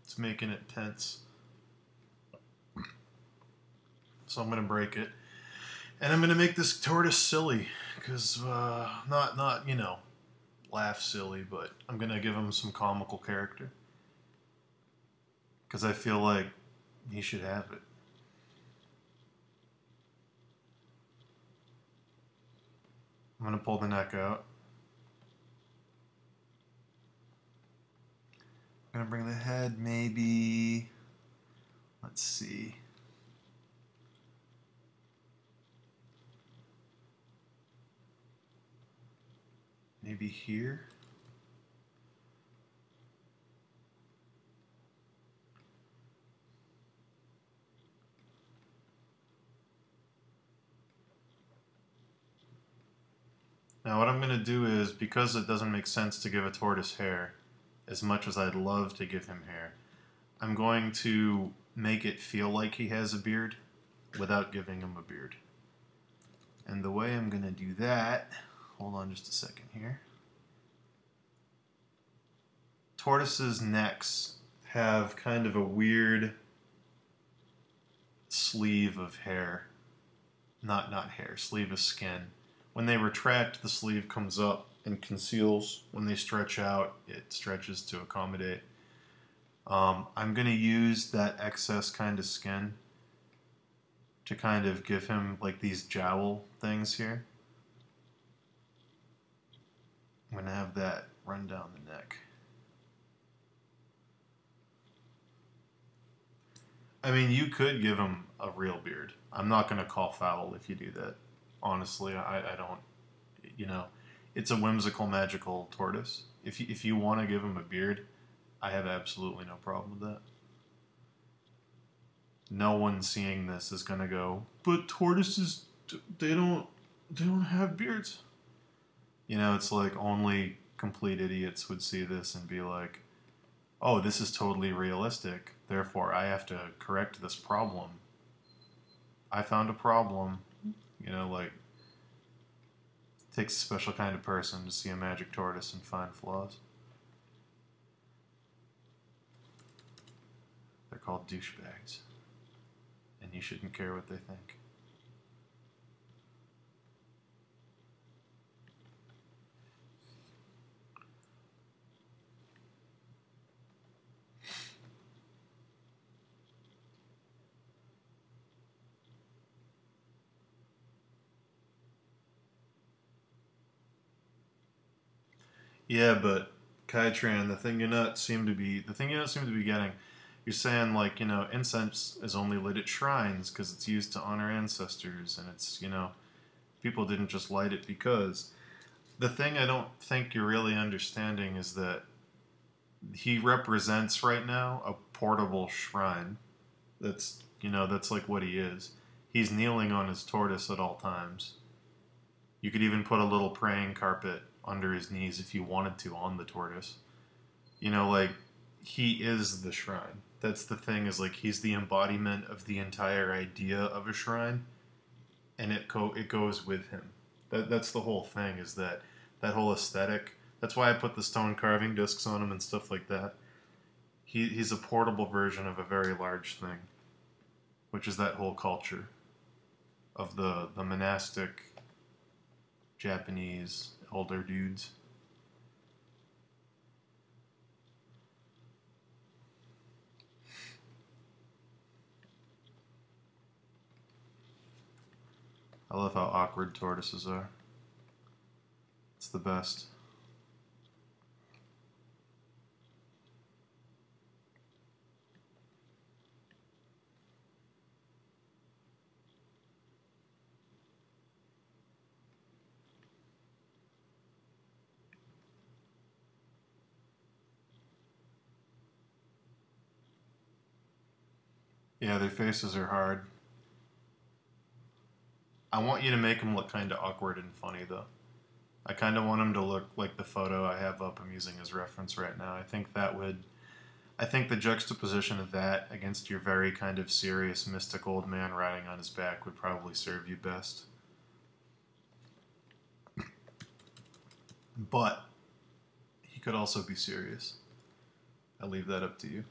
Speaker 1: It's making it tense. So I'm going to break it. And I'm going to make this tortoise silly. Because, not, you know, laugh silly, but I'm going to give him some comical character. Because I feel like he should have it. I'm going to pull the neck out. I'm going to bring the head maybe, let's see. Maybe here. Now what I'm going to do is, because it doesn't make sense to give a tortoise hair, as much as I'd love to give him hair, I'm going to make it feel like he has a beard without giving him a beard. And the way I'm going to do that, hold on just a second here. Tortoises' necks have kind of a weird sleeve of hair. Not hair, sleeve of skin. When they retract, the sleeve comes up and conceals. When they stretch out, it stretches to accommodate. I'm going to use that excess kind of skin to kind of give him like these jowl things here. I'm going to have that run down the neck. I mean, you could give him a real beard. I'm not going to call foul if you do that. Honestly, I don't, you know, it's a whimsical, magical tortoise. If you want to give him a beard, I have absolutely no problem with that. No one seeing this is going to go, but tortoises, they don't have beards. You know, it's like only complete idiots would see this and be like, oh, this is totally realistic, therefore I have to correct this problem. I found a problem. You know, like, it takes a special kind of person to see a magic tortoise and find flaws. They're called douchebags. And you shouldn't care what they think. Yeah, but Kytran, the thing you not seem to be getting, you're saying like, you know, incense is only lit at shrines because it's used to honor ancestors, and it's, you know, people didn't just light it because. The thing I don't think you're really understanding is that he represents right now a portable shrine. That's, you know, that's like what he is. He's kneeling on his tortoise at all times. You could even put a little praying carpet under his knees if you wanted to on the tortoise. You know, like, he is the shrine. That's the thing, is like, he's the embodiment of the entire idea of a shrine, and it goes with him. That's the whole thing, is that whole aesthetic. That's why I put the stone carving discs on him and stuff like that. He's a portable version of a very large thing, which is that whole culture of the monastic Japanese elder dudes. I love how awkward tortoises are. It's the best. Yeah, their faces are hard. I want you to make them look kind of awkward and funny, though. I kind of want them to look like the photo I have up I'm using as reference right now. I think the juxtaposition of that against your very kind of serious, mystic old man riding on his back would probably serve you best. But he could also be serious. I leave that up to you.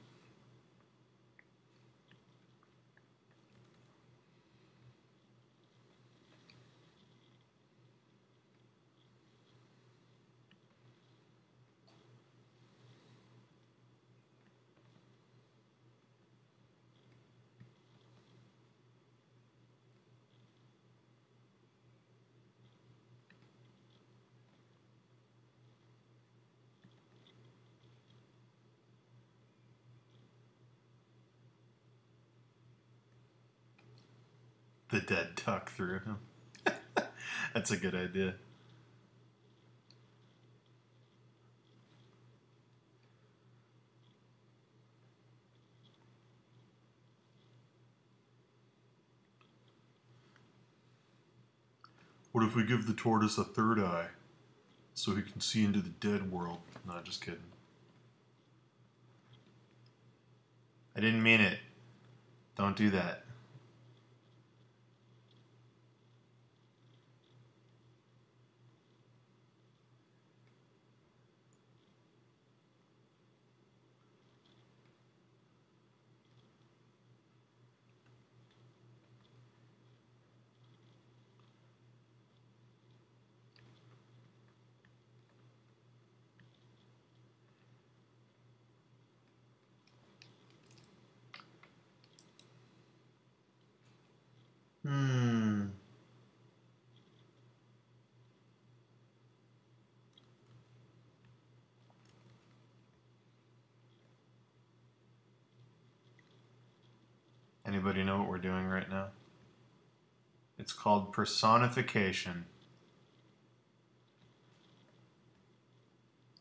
Speaker 1: The dead talk through him. That's a good idea. What if we give the tortoise a third eye so he can see into the dead world? No, just kidding. I didn't mean it. Don't do that. Hmm. Anybody know what we're doing right now? It's called personification.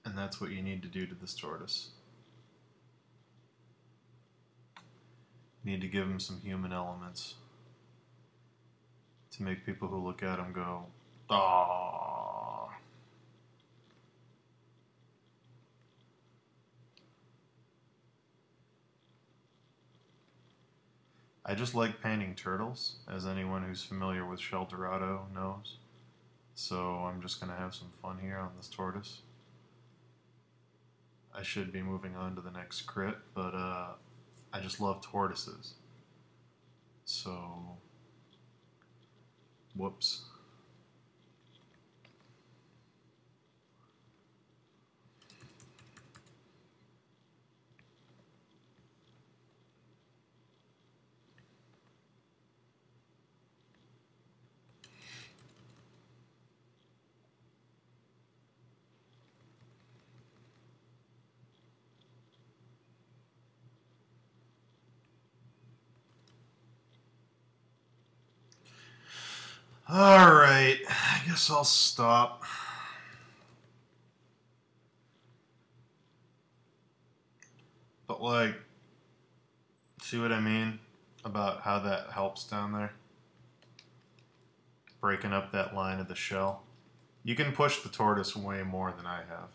Speaker 1: And that's what you need to do to this tortoise. You need to give him some human elements to make people who look at him go, "Aww." I just like painting turtles, as anyone who's familiar with Sheldorado knows. So I'm just going to have some fun here on this tortoise. I should be moving on to the next crit, but I just love tortoises. So, whoops. Alright, I guess I'll stop. But, like, see what I mean about how that helps down there? Breaking up that line of the shell. You can push the tortoise way more than I have.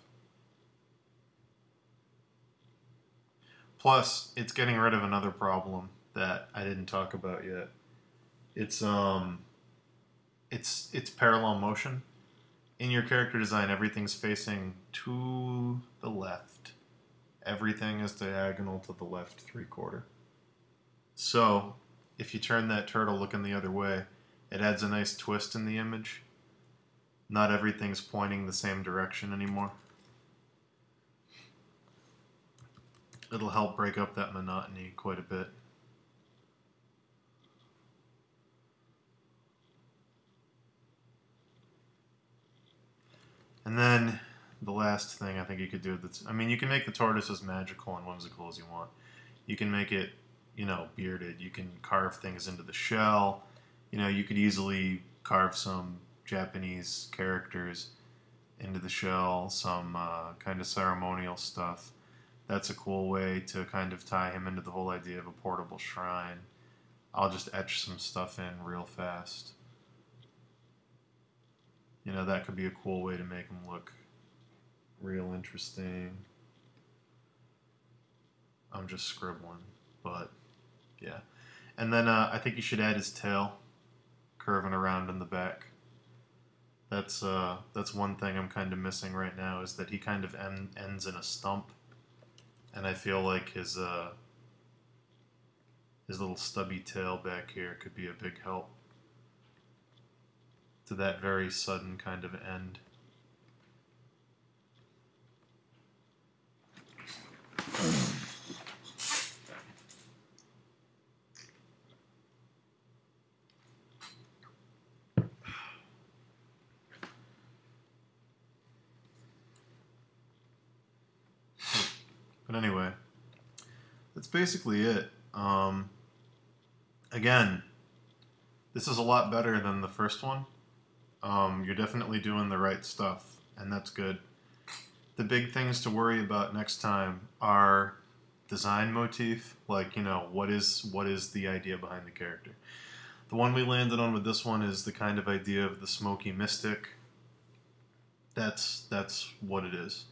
Speaker 1: Plus, it's getting rid of another problem that I didn't talk about yet. It's parallel motion. In your character design, everything's facing to the left. Everything is diagonal to the left 3/4. So, if you turn that turtle looking the other way, it adds a nice twist in the image. Not everything's pointing the same direction anymore. It'll help break up that monotony quite a bit. And then the last thing I think you could do, you can make the tortoise as magical and whimsical as you want. You can make it, bearded. You can carve things into the shell. You could easily carve some Japanese characters into the shell, some kind of ceremonial stuff. That's a cool way to kind of tie him into the whole idea of a portable shrine. I'll just etch some stuff in real fast. That could be a cool way to make him look real interesting. I'm just scribbling, but yeah. And then I think you should add his tail curving around in the back. That's one thing I'm kind of missing right now, is that he kind of ends in a stump, and I feel like his little stubby tail back here could be a big help to that very sudden kind of end. But anyway, that's basically it. Again, This is a lot better than the first one. You're definitely doing the right stuff, and that's good. The big things to worry about next time are design motif, like, you know, what is the idea behind the character. The one we landed on with this one is the kind of idea of the smoky mystic. That's what it is.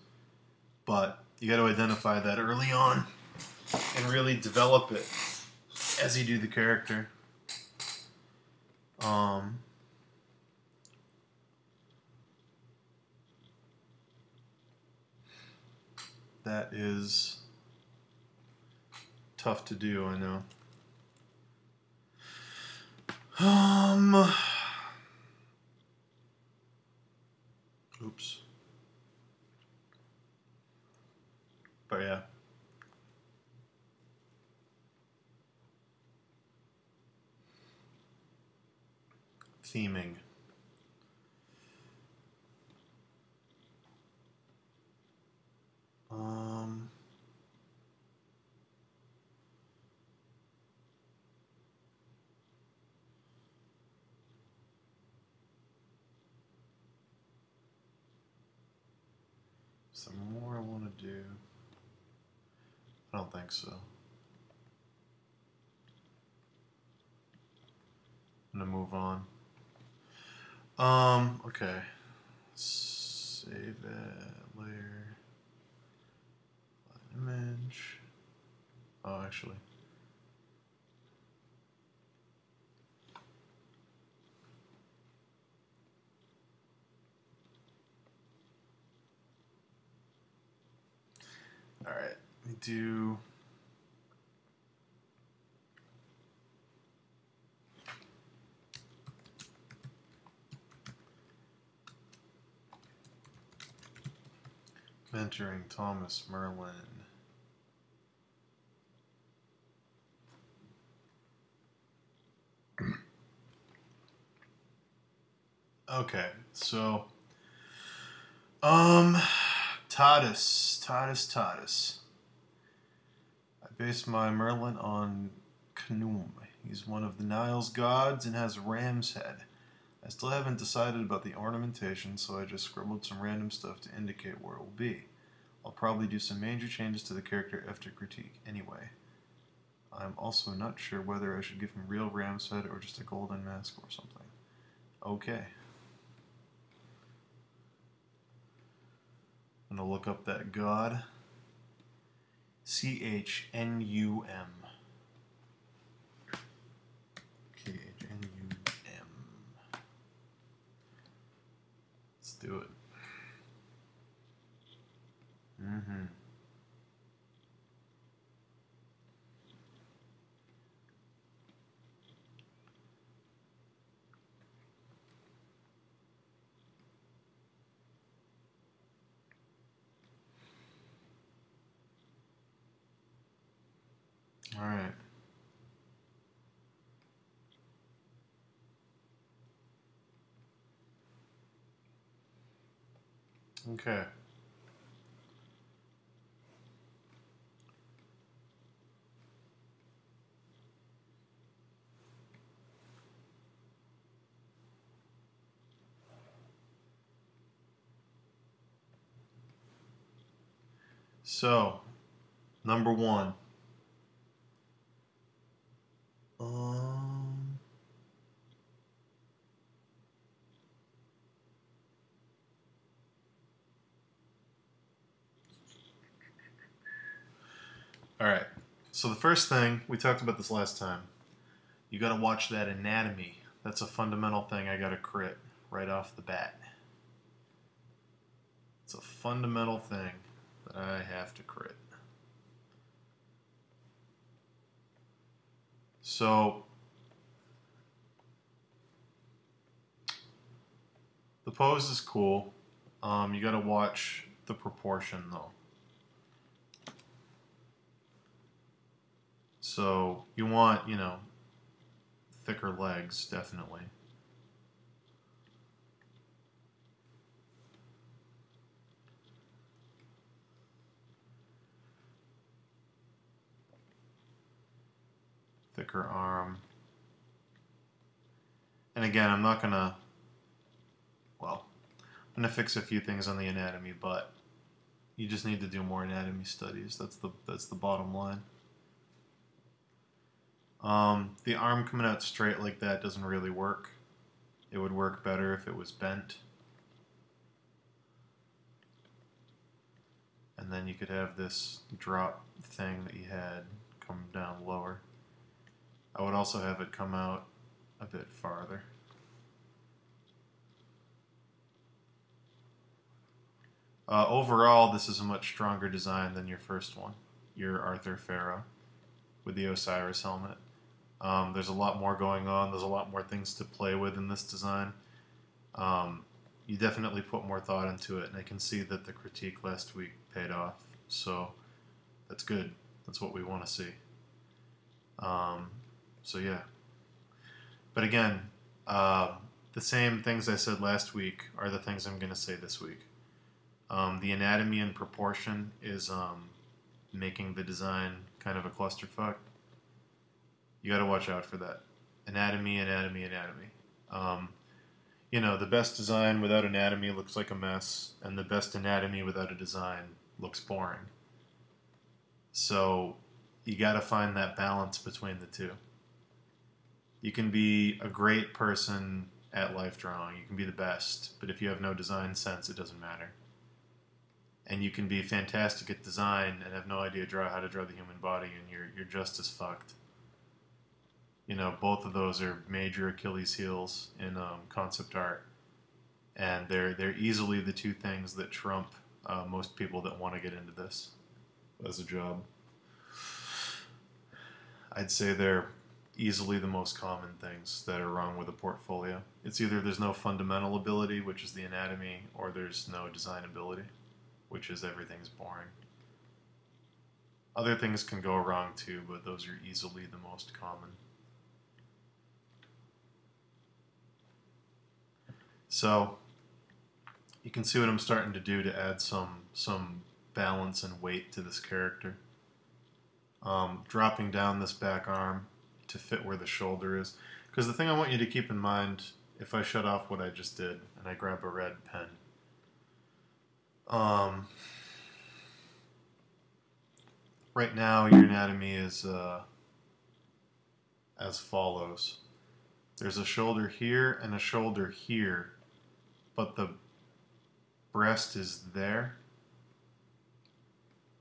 Speaker 1: But you got to identify that early on and really develop it as you do the character. That is tough to do, I know. Oops. But yeah. Theming. Some more I want to do. I don't think so. I'm gonna move on. Okay. Save it. Layer. Image. Oh, actually. Alright. Let me do. Mentoring Thomas Merlin. Okay, so Tadas. I based my Merlin on Khnum. He's one of the Nile's gods and has a ram's head. I still haven't decided about the ornamentation, so I just scribbled some random stuff to indicate where it will be. I'll probably do some major changes to the character after critique anyway. I'm also not sure whether I should give him real ram's head or just a golden mask or something. Okay. I'm going to look up that god. Chnum. Chnum. Let's do it. All right. Okay. So, number one. All right. So the first thing, we talked about this last time. You got to watch that anatomy. That's a fundamental thing I got to crit right off the bat. It's a fundamental thing that I have to crit. So the pose is cool. You got to watch the proportion though. So you want, you know, thicker legs, definitely. Thicker arm. And again, I'm not gonna, well, I'm gonna fix a few things on the anatomy, but you just need to do more anatomy studies. That's the bottom line. The arm coming out straight like that doesn't really work. It would work better if it was bent. And then you could have this drop thing that you had come down lower. I would also have it come out a bit farther. Overall, this is a much stronger design than your first one, your Arthur Pharaoh with the Osiris helmet. There's a lot more going on. There's a lot more things to play with in this design. You definitely put more thought into it, and I can see that the critique last week paid off. So that's good. That's what we want to see. So yeah. But again, the same things I said last week are the things I'm going to say this week. The anatomy and proportion is making the design kind of a clusterfuck. You got to watch out for that. Anatomy, anatomy, anatomy. You know, the best design without anatomy looks like a mess, and the best anatomy without a design looks boring. So you got to find that balance between the two. You can be a great person at life drawing. You can be the best, but if you have no design sense, it doesn't matter. And you can be fantastic at design and have no idea how to draw the human body, and you're just as fucked. You know, both of those are major Achilles heels in concept art, and they're easily the two things that trump most people that want to get into this as a job. I'd say they're easily the most common things that are wrong with a portfolio. It's either there's no fundamental ability, which is the anatomy, or there's no design ability, which is everything's boring. Other things can go wrong too, but those are easily the most common. So you can see what I'm starting to do to add some balance and weight to this character. Dropping down this back arm to fit where the shoulder is. Because the thing I want you to keep in mind, if I shut off what I just did and I grab a red pen, right now your anatomy is as follows. There's a shoulder here and a shoulder here, but the breast is there,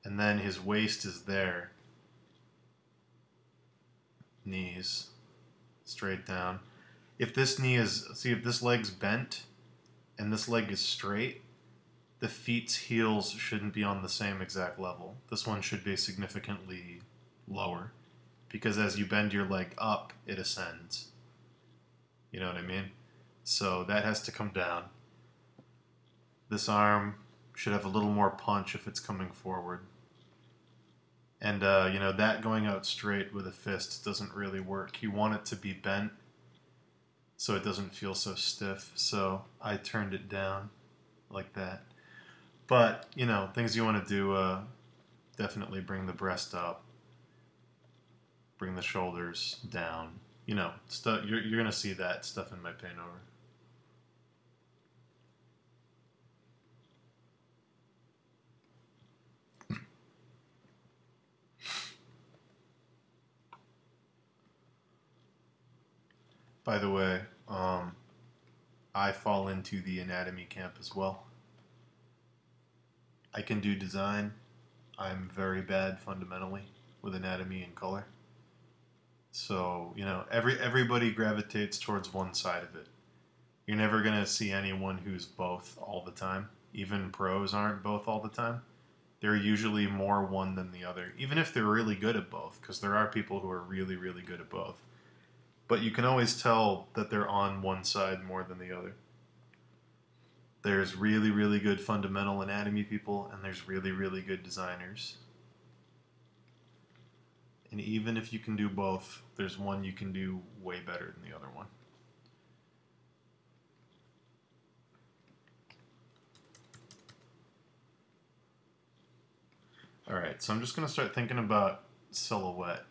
Speaker 1: and then his waist is there. Knees straight down. If this knee is, see, if this leg's bent and this leg is straight, the feet's heels shouldn't be on the same exact level. This one should be significantly lower, because as you bend your leg up, it ascends. You know what I mean? So that has to come down. This arm should have a little more punch if it's coming forward. And, you know, that going out straight with a fist doesn't really work. You want it to be bent so it doesn't feel so stiff. So I turned it down like that. But, you know, things you want to do, definitely bring the breast up. Bring the shoulders down. You know, stuff, you're going to see that stuff in my paint over. By the way, I fall into the anatomy camp as well. I can do design. I'm very bad fundamentally with anatomy and color. So, you know, everybody gravitates towards one side of it. You're never going to see anyone who's both all the time. Even pros aren't both all the time. They're usually more one than the other, even if they're really good at both, because there are people who are really, really good at both. But you can always tell that they're on one side more than the other. There's really, really good fundamental anatomy people, and there's really, really good designers. And even if you can do both, there's one you can do way better than the other one. Alright, so I'm just going to start thinking about silhouette.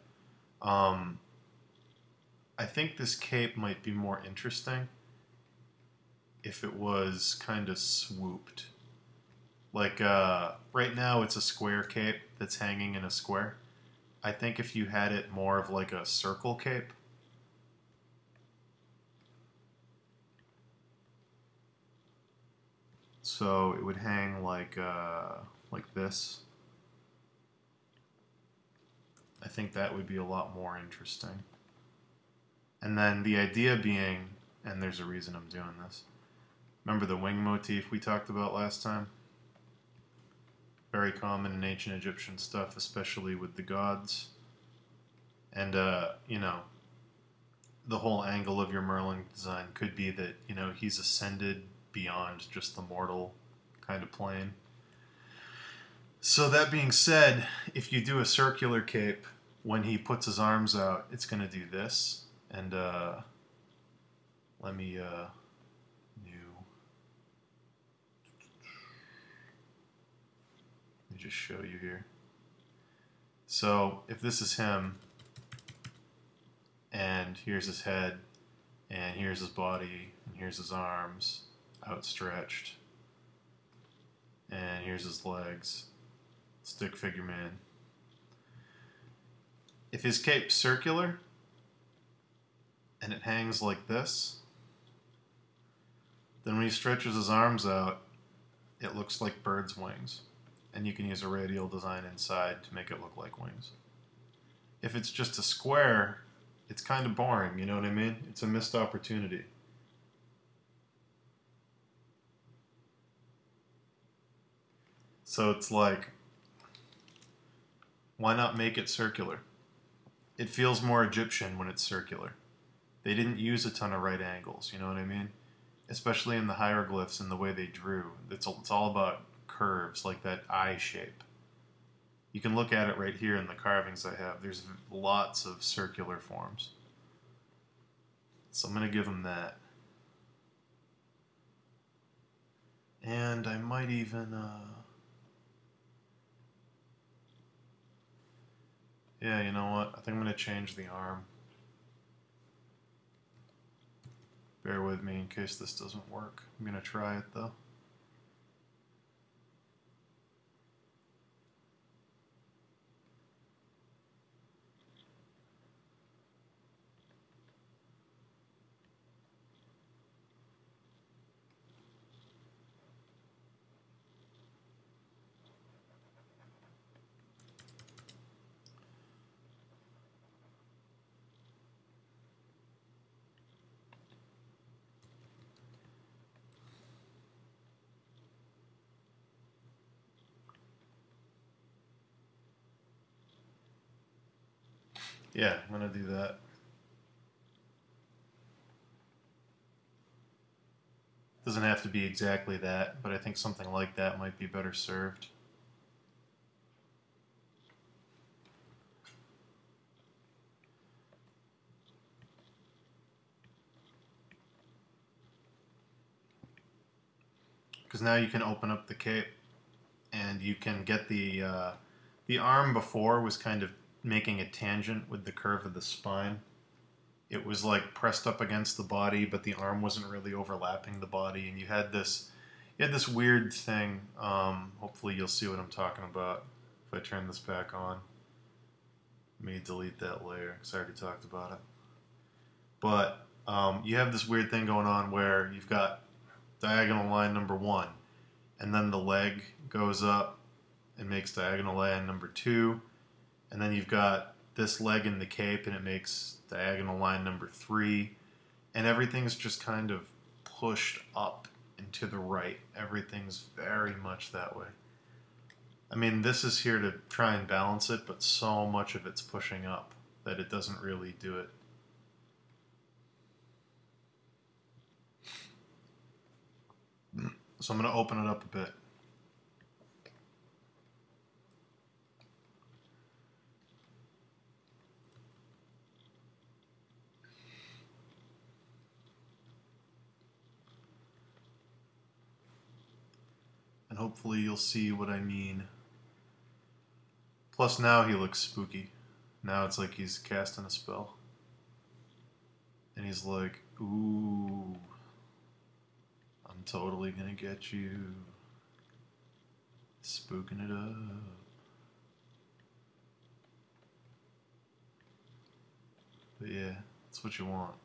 Speaker 1: I I think this cape might be more interesting if it was kind of swooped. Like, right now it's a square cape that's hanging in a square. I think if you had it more of like a circle cape, so it would hang like this. I think that would be a lot more interesting. And then the idea being, and there's a reason I'm doing this. Remember the wing motif we talked about last time? Very common in ancient Egyptian stuff, especially with the gods. And, you know, the whole angle of your Merlin design could be that, you know, he's ascended beyond just the mortal kind of plane. So that being said, if you do a circular cape, when he puts his arms out, it's going to do this. And let me just show you here. So if this is him, and here's his head, and here's his body, and here's his arms outstretched, and here's his legs, stick figure man. If his cape's circular and it hangs like this, then when he stretches his arms out, it looks like bird's wings. And you can use a radial design inside to make it look like wings. If it's just a square, it's kind of boring, you know what I mean? It's a missed opportunity. So it's like, why not make it circular? It feels more Egyptian when it's circular. They didn't use a ton of right angles, you know what I mean? Especially in the hieroglyphs and the way they drew. It's all about curves, like that eye shape. You can look at it right here in the carvings I have. There's lots of circular forms. So I'm going to give them that. And I might even... yeah, you know what? I think I'm going to change the arm. Bear with me in case this doesn't work. I'm going to try it though. Yeah, I'm going to do that. Doesn't have to be exactly that, but I think something like that might be better served. Because now you can open up the cape and you can get the arm before was kind of making a tangent with the curve of the spine. It was like pressed up against the body, but the arm wasn't really overlapping the body, and you had this weird thing. Hopefully you'll see what I'm talking about if I turn this back on. Let me delete that layer because I already talked about it. But you have this weird thing going on where you've got diagonal line number 1, and then the leg goes up and makes diagonal line number 2, and then you've got this leg in the cape and it makes diagonal line number 3, and everything's just kind of pushed up and to the right. Everything's very much that way. I mean, this is here to try and balance it, but so much of it's pushing up that it doesn't really do it. So I'm going to open it up a bit. And hopefully you'll see what I mean. Plus now he looks spooky. Now it's like he's casting a spell. And he's like, ooh, I'm totally gonna get you. Spooking it up. But yeah, that's what you want.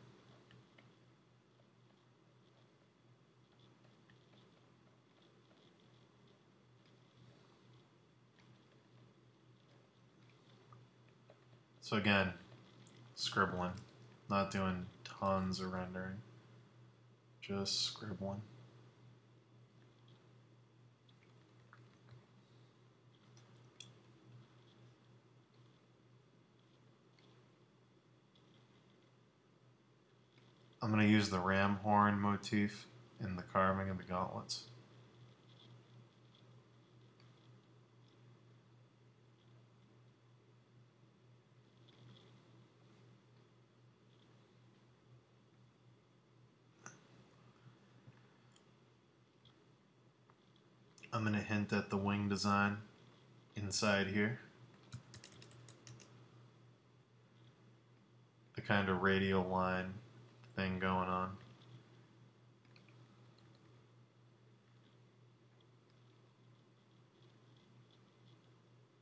Speaker 1: So again, scribbling. Not doing tons of rendering. Just scribbling. I'm going to use the ram horn motif in the carving of the gauntlets. I'm going to hint at the wing design inside here. The kind of radial line thing going on.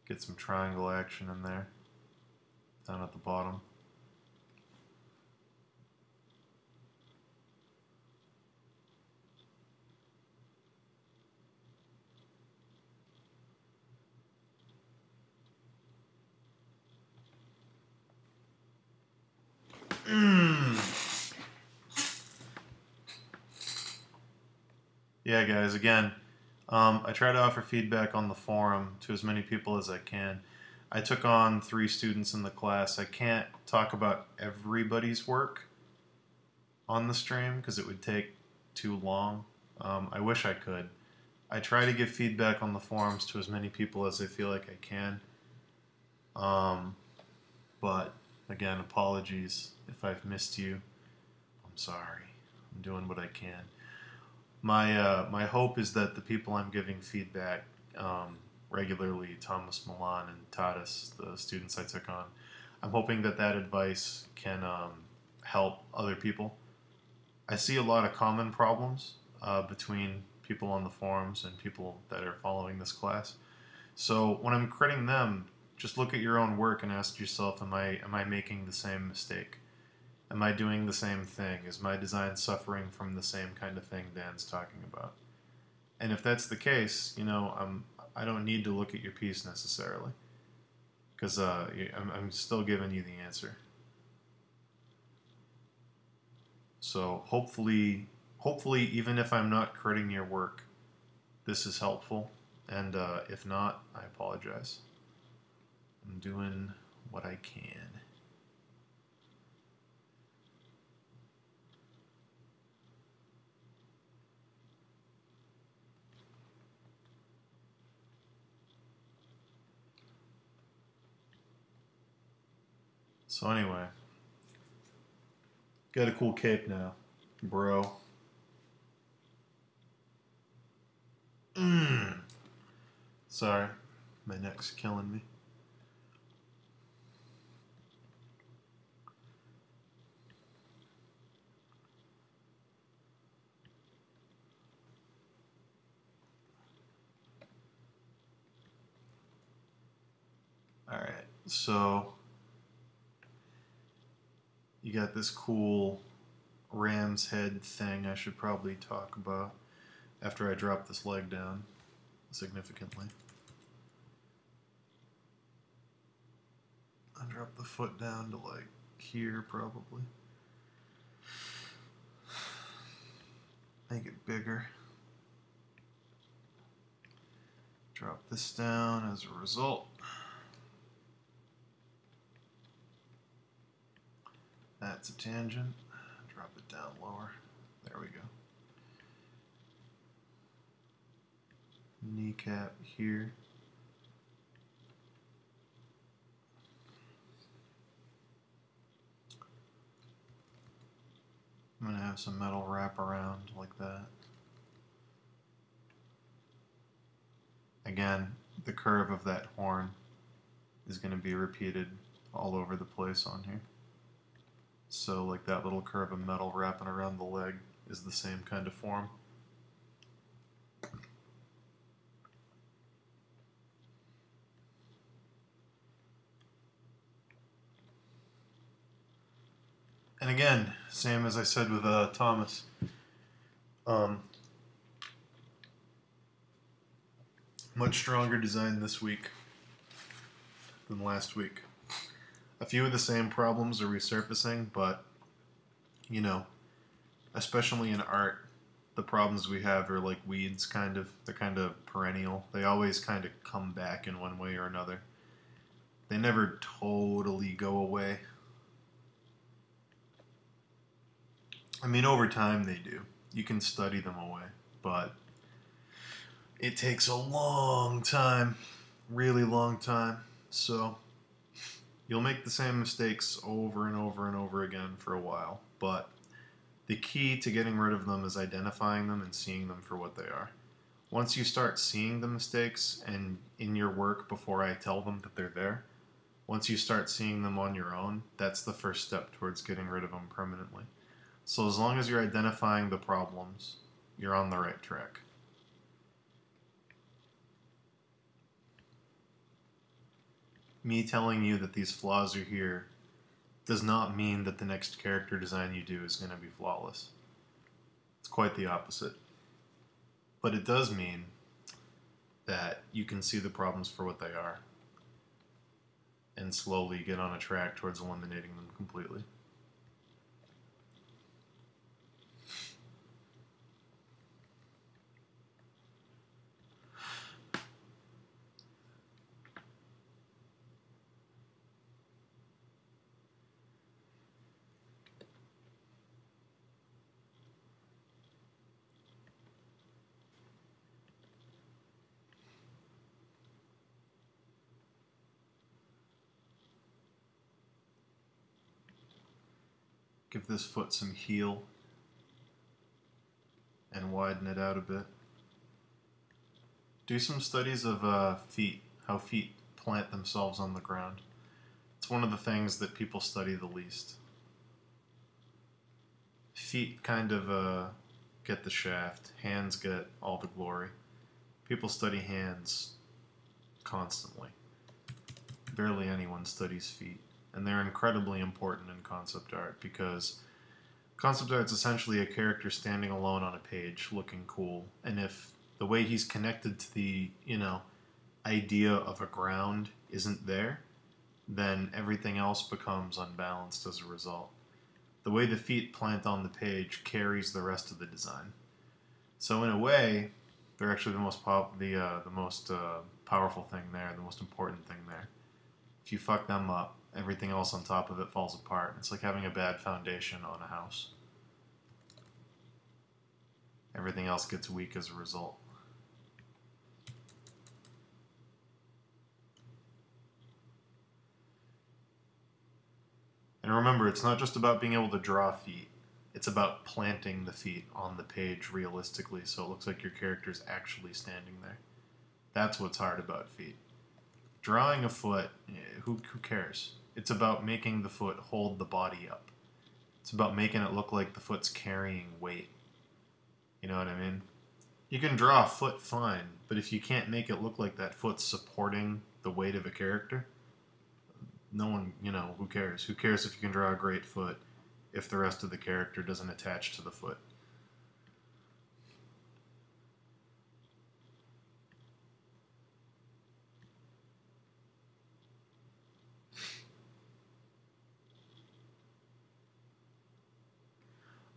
Speaker 1: Get some triangle action in there, down at the bottom. Yeah, guys, again, I try to offer feedback on the forum to as many people as I can. I took on 3 students in the class. I can't talk about everybody's work on the stream because it would take too long. I wish I could. I try to give feedback on the forums to as many people as I feel like I can. But again, apologies if I've missed you. I'm sorry. I'm doing what I can. My hope is that the people I'm giving feedback regularly, Thomas Milan and Tadas, the students I took on, I'm hoping that that advice can help other people. I see a lot of common problems between people on the forums and people that are following this class. So when I'm crediting them, just look at your own work and ask yourself, am I making the same mistake? Am I doing the same thing? Is my design suffering from the same kind of thing Dan's talking about? And if that's the case, you know, I don't need to look at your piece necessarily, because I'm still giving you the answer. So hopefully, even if I'm not crediting your work, this is helpful. And if not, I apologize. I'm doing what I can. So anyway, got a cool cape now, bro. Sorry, my neck's killing me. Alright, so you got this cool ram's head thing I should probably talk about after I drop this leg down significantly. I drop the foot down to like here probably. Make it bigger. Drop this down as a result. That's a tangent. Drop it down lower. There we go. Kneecap here. I'm going to have some metal wrap around like that. Again, the curve of that horn is going to be repeated all over the place on here. So like that little curve of metal wrapping around the leg is the same kind of form. And again, same as I said with Thomas. Um, much stronger design this week than last week. A few of the same problems are resurfacing, but, you know, especially in art, the problems we have are like weeds, kind of. They're kind of perennial. They always kind of come back in one way or another. They never totally go away. I mean, over time they do. You can study them away, but it takes a long time, really long time. So you'll make the same mistakes over and over and over again for a while, but the key to getting rid of them is identifying them and seeing them for what they are. Once you start seeing the mistakes and in your work before I tell them that they're there, once you start seeing them on your own, that's the first step towards getting rid of them permanently. So as long as you're identifying the problems, you're on the right track. Me telling you that these flaws are here does not mean that the next character design you do is going to be flawless. It's quite the opposite. But it does mean that you can see the problems for what they are and slowly get on a track towards eliminating them completely. Give this foot some heel and widen it out a bit. Do some studies of feet, how feet plant themselves on the ground. It's one of the things that people study the least. Feet kind of get the shaft, hands get all the glory. People study hands constantly. Barely anyone studies feet. And they're incredibly important in concept art because concept art is essentially a character standing alone on a page looking cool. And if the way he's connected to the, idea of a ground isn't there, then everything else becomes unbalanced as a result. The way the feet plant on the page carries the rest of the design. So in a way, they're actually the most powerful thing there, the most important thing there. If you fuck them up, everything else on top of it falls apart. It's like having a bad foundation on a house. Everything else gets weak as a result. And remember, it's not just about being able to draw feet. It's about planting the feet on the page realistically so it looks like your character's actually standing there. That's what's hard about feet. Drawing a foot, who cares? It's about making the foot hold the body up. It's about making it look like the foot's carrying weight. You know what I mean? You can draw a foot fine, but if you can't make it look like that foot's supporting the weight of a character, no one, who cares? Who cares if you can draw a great foot if the rest of the character doesn't attach to the foot?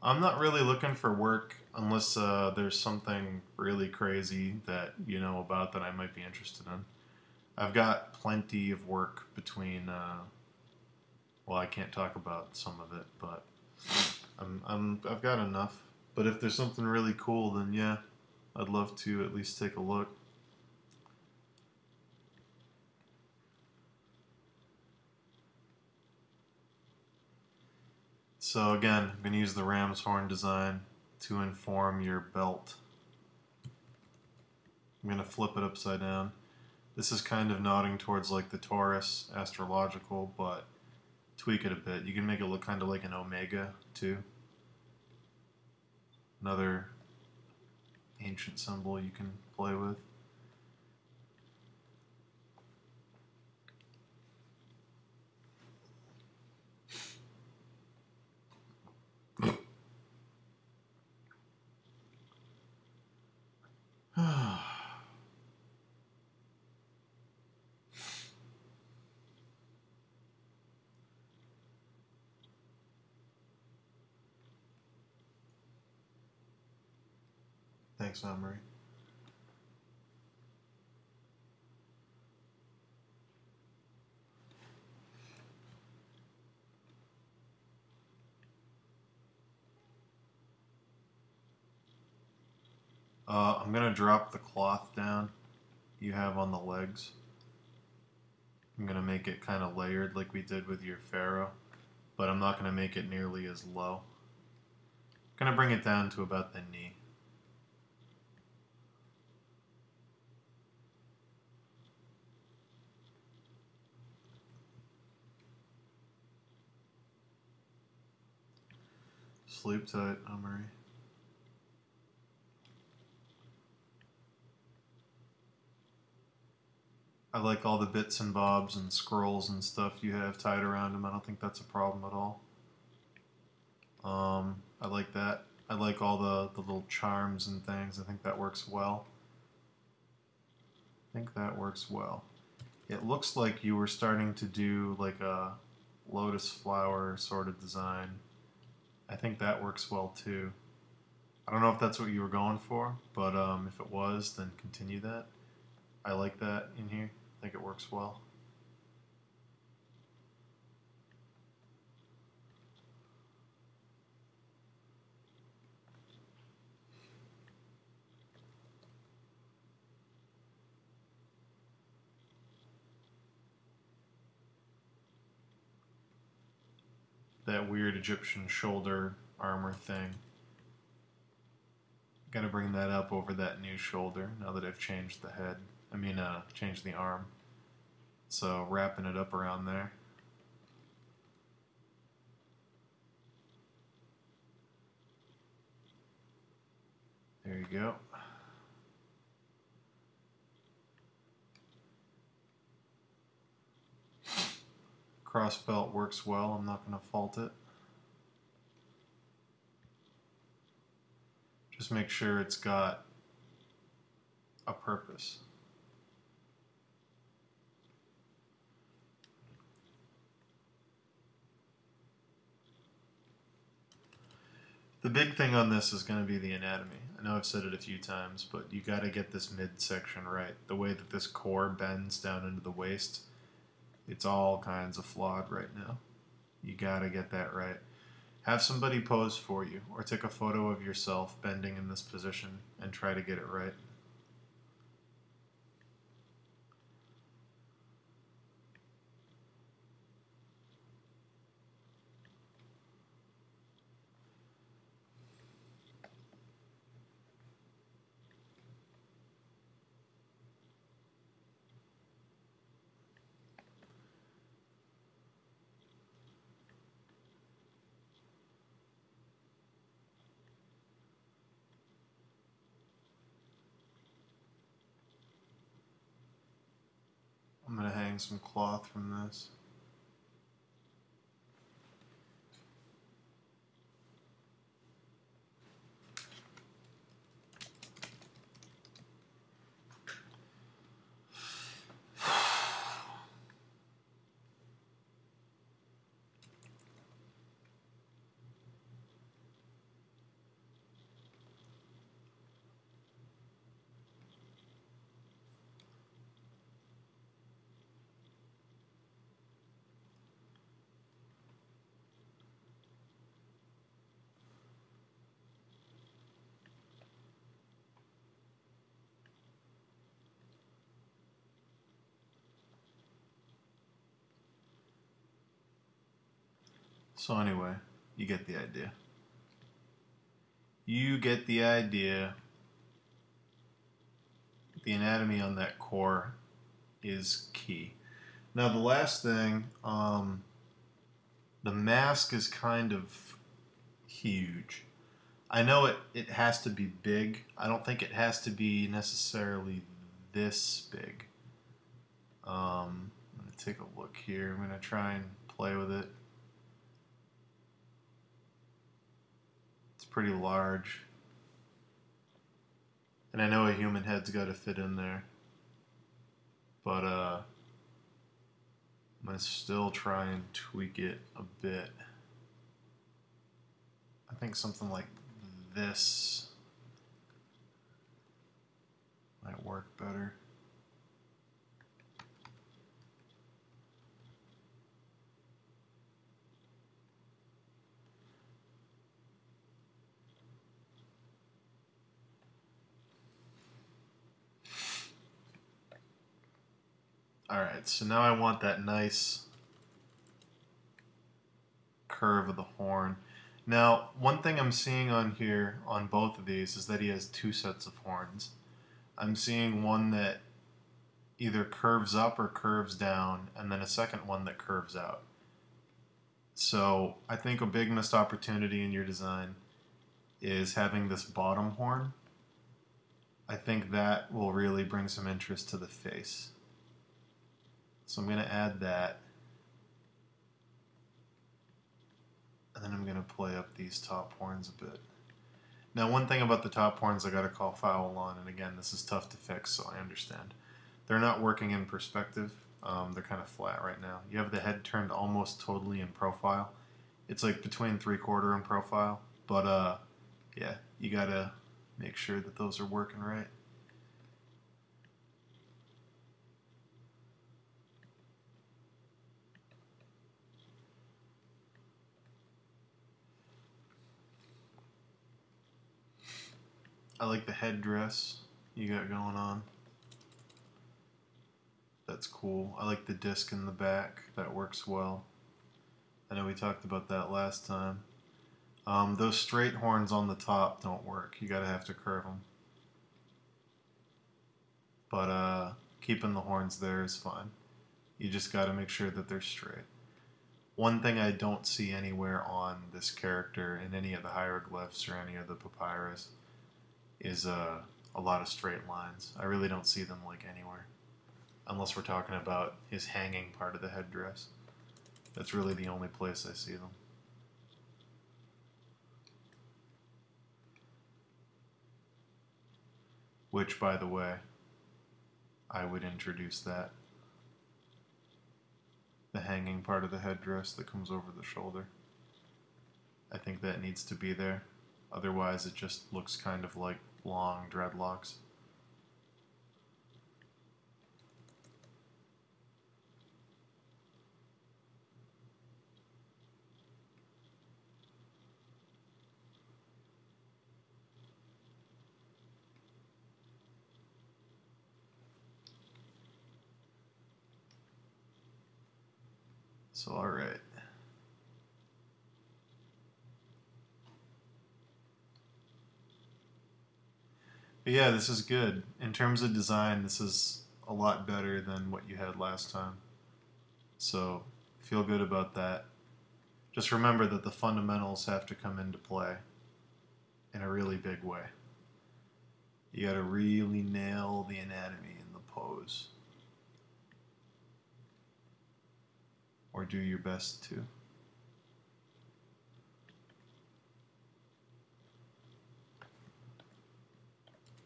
Speaker 1: I'm not really looking for work unless there's something really crazy that you know about that I might be interested in. I've got plenty of work between. Well, I can't talk about some of it, but I've got enough. But if there's something really cool, then yeah, I'd love to at least take a look. So again, I'm going to use the ram's horn design to inform your belt. I'm going to flip it upside down. This is kind of nodding towards like the Taurus astrological, but tweak it a bit. You can make it look kind of like an omega too. Another ancient symbol you can play with. Thanks, Anne-Marie. I'm going to drop the cloth down you have on the legs. I'm going to make it kind of layered like we did with your pharaoh, but I'm not going to make it nearly as low. I'm going to bring it down to about the knee. Sleep tight, Anne-Marie. I like all the bits and bobs and scrolls and stuff you have tied around him. I don't think that's a problem at all. I like that. I like all the little charms and things. I think that works well. I think that works well. It looks like you were starting to do like a lotus flower sort of design. I think that works well too. I don't know if that's what you were going for, but if it was, then continue that. I like that in here. I think it works well. That weird Egyptian shoulder armor thing. Gotta bring that up over that new shoulder now that I've changed the head. Changed the arm. So wrapping it up around there. There you go. Cross belt works well. I'm not going to fault it. Just make sure it's got a purpose. The big thing on this is going to be the anatomy. I know I've said it a few times, but you got to get this midsection right. The way that this core bends down into the waist, it's all kinds of flawed right now. You got to get that right. Have somebody pose for you, or take a photo of yourself bending in this position and try to get it right. I'm going to hang some cloth from this. So anyway, you get the idea. You get the idea. The anatomy on that core is key. Now the last thing, The mask is kind of huge. I know it has to be big. I don't think it has to be necessarily this big. I'm going to take a look here. I'm going to try and play with it. It's pretty large. And I know a human head's got to fit in there. But I'm going to still try and tweak it a bit. I think something like this might work better. Alright, so now I want that nice curve of the horn. Now, one thing I'm seeing on here, on both of these, is that he has two sets of horns. I'm seeing one that either curves up or curves down, and then a second one that curves out. So I think a big missed opportunity in your design is having this bottom horn. I think that will really bring some interest to the face. So I'm going to add that. And then I'm going to play up these top horns a bit. Now, one thing about the top horns I got to call foul on, and again, this is tough to fix, so I understand. They're not working in perspective. They're kind of flat right now. You have the head turned almost totally in profile. It's like between 3/4 and profile. But, yeah, you got to make sure that those are working right. I like the headdress you got going on. That's cool. I like the disc in the back. That works well. I know we talked about that last time. Those straight horns on the top don't work. You gotta have to curve them. But keeping the horns there is fine. You just gotta make sure that they're straight. One thing I don't see anywhere on this character in any of the hieroglyphs or any of the papyrus is a lot of straight lines. I really don't see them like anywhere. Unless we're talking about his hanging part of the headdress. That's really the only place I see them. Which, by the way, I would introduce that. The hanging part of the headdress that comes over the shoulder. I think that needs to be there. Otherwise, it just looks kind of like long dreadlocks. So, alright. But yeah, this is good. In terms of design, this is a lot better than what you had last time. So, feel good about that. Just remember that the fundamentals have to come into play in a really big way. You gotta really nail the anatomy and the pose. Or do your best to.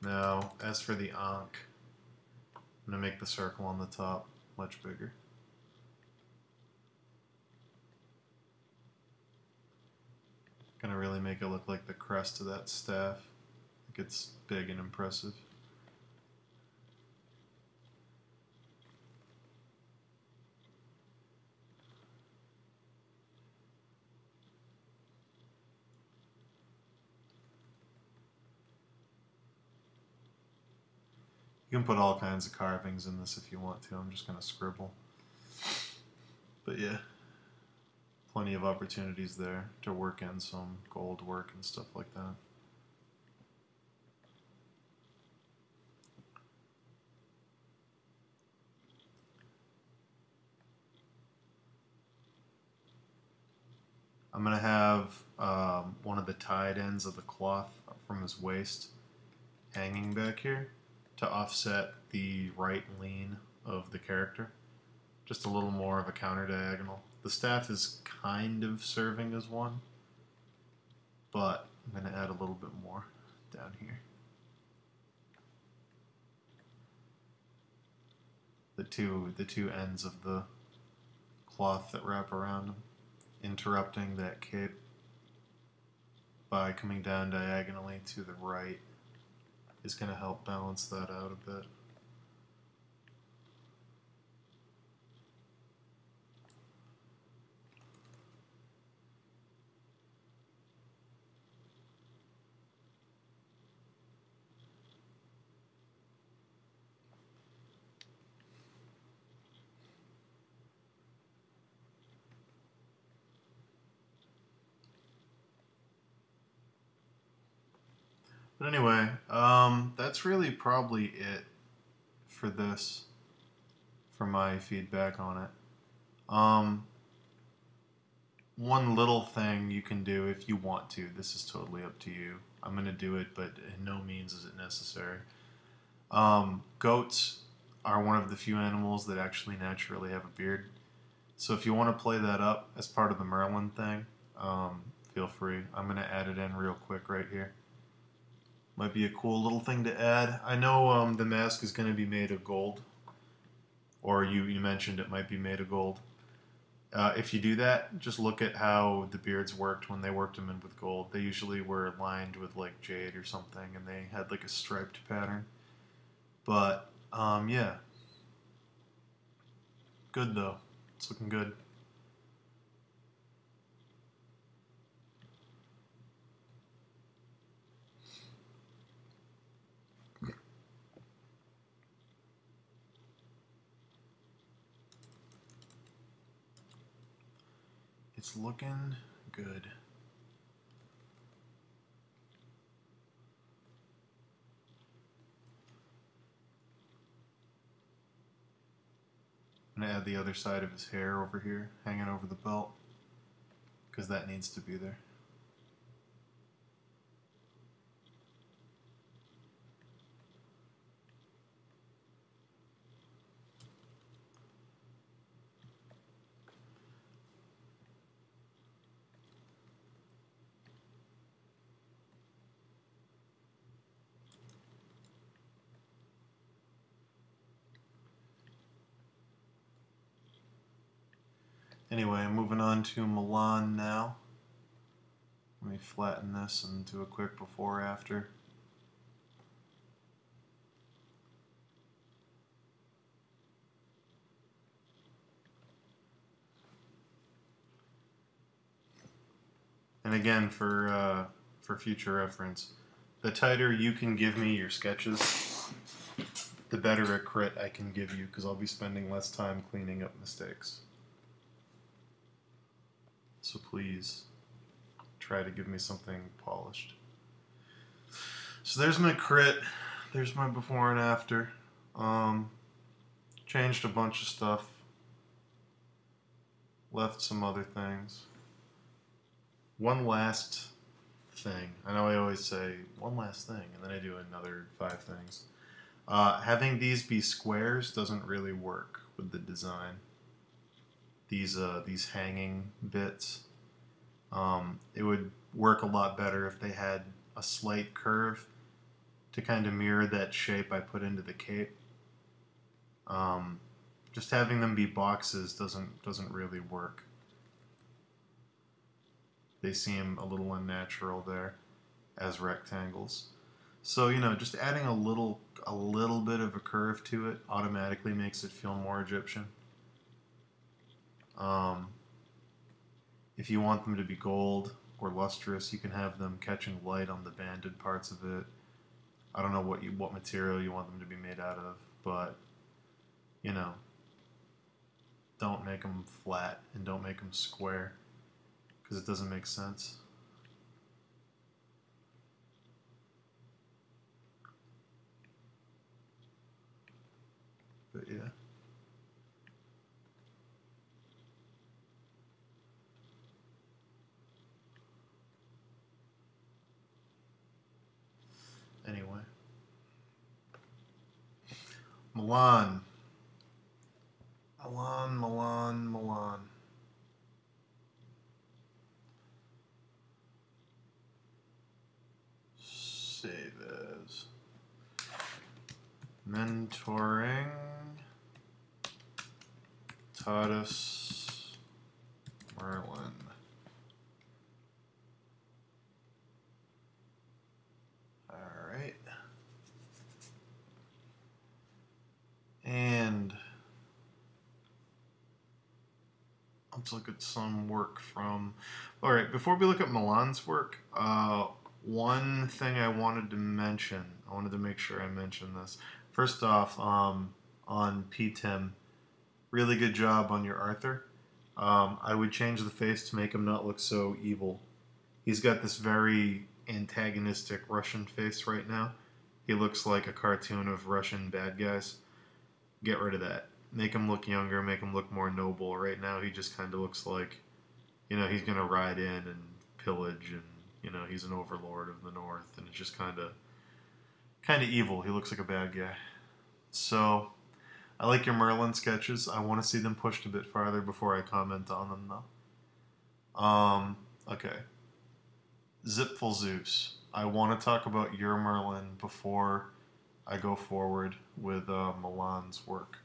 Speaker 1: Now, as for the ankh, I'm going to make the circle on the top much bigger. Going to really make it look like the crest of that staff. It gets big and impressive. You can put all kinds of carvings in this if you want to. I'm just going to scribble. But yeah, plenty of opportunities there to work in some gold work and stuff like that. I'm going to have one of the tied ends of the cloth from his waist hanging back here to offset the right lean of the character. Just a little more of a counter diagonal. The staff is kind of serving as one, but I'm going to add a little bit more down here. The two ends of the cloth that wrap around him, interrupting that cape by coming down diagonally to the right is going to help balance that out a bit. But anyway, that's really probably it for this, for my feedback on it. One little thing you can do if you want to, this is totally up to you. I'm going to do it, but in no means is it necessary. Goats are one of the few animals that actually naturally have a beard. So if you want to play that up as part of the Merlin thing, feel free. I'm going to add it in real quick right here. Might be a cool little thing to add. I know the mask is going to be made of gold, or you mentioned it might be made of gold. If you do that, just look at how the beards worked when they worked them in with gold. They usually were lined with like jade or something, and they had like a striped pattern. But yeah, good though. It's looking good. It's looking good. I'm going to add the other side of his hair over here, hanging over the belt, because that needs to be there. Anyway, moving on to Milan now. Let me flatten this and do a quick before after. And again, for future reference, the tighter you can give me your sketches, the better a crit I can give you, because I'll be spending less time cleaning up mistakes. So please, try to give me something polished. So there's my crit. There's my before and after. Changed a bunch of stuff. Left some other things. One last thing. I know I always say one last thing, and then I do another 5 things. Having these be squares doesn't really work with the design. These hanging bits. It would work a lot better if they had a slight curve to kind of mirror that shape I put into the cape. Just having them be boxes doesn't really work. They seem a little unnatural there as rectangles. So, you know, just adding a little bit of a curve to it automatically makes it feel more Egyptian. If you want them to be gold or lustrous, you can have them catching light on the banded parts of it. I don't know what material you want them to be made out of, but, you know, don't make them flat and don't make them square, because it doesn't make sense. But yeah. Milan. Milan, Milan, Milan. Save as. Mentoring. Taught us Merlin. Alright. And let's look at some work from... Alright, before we look at Milan's work, one thing I wanted to mention, I wanted to make sure I mentioned this. First off, on PTIM, really good job on your Arthur. I would change the face to make him not look so evil. He's got this very antagonistic Russian face right now. He looks like a cartoon of Russian bad guys. Get rid of that. Make him look younger, make him look more noble. Right now he just kind of looks like, you know, he's going to ride in and pillage, and, you know, he's an overlord of the North, and it's just kind of evil. He looks like a bad guy. So, I like your Merlin sketches. I want to see them pushed a bit farther before I comment on them, though. Okay. Zipful Zeus. I want to talk about your Merlin before I go forward with Milan's work.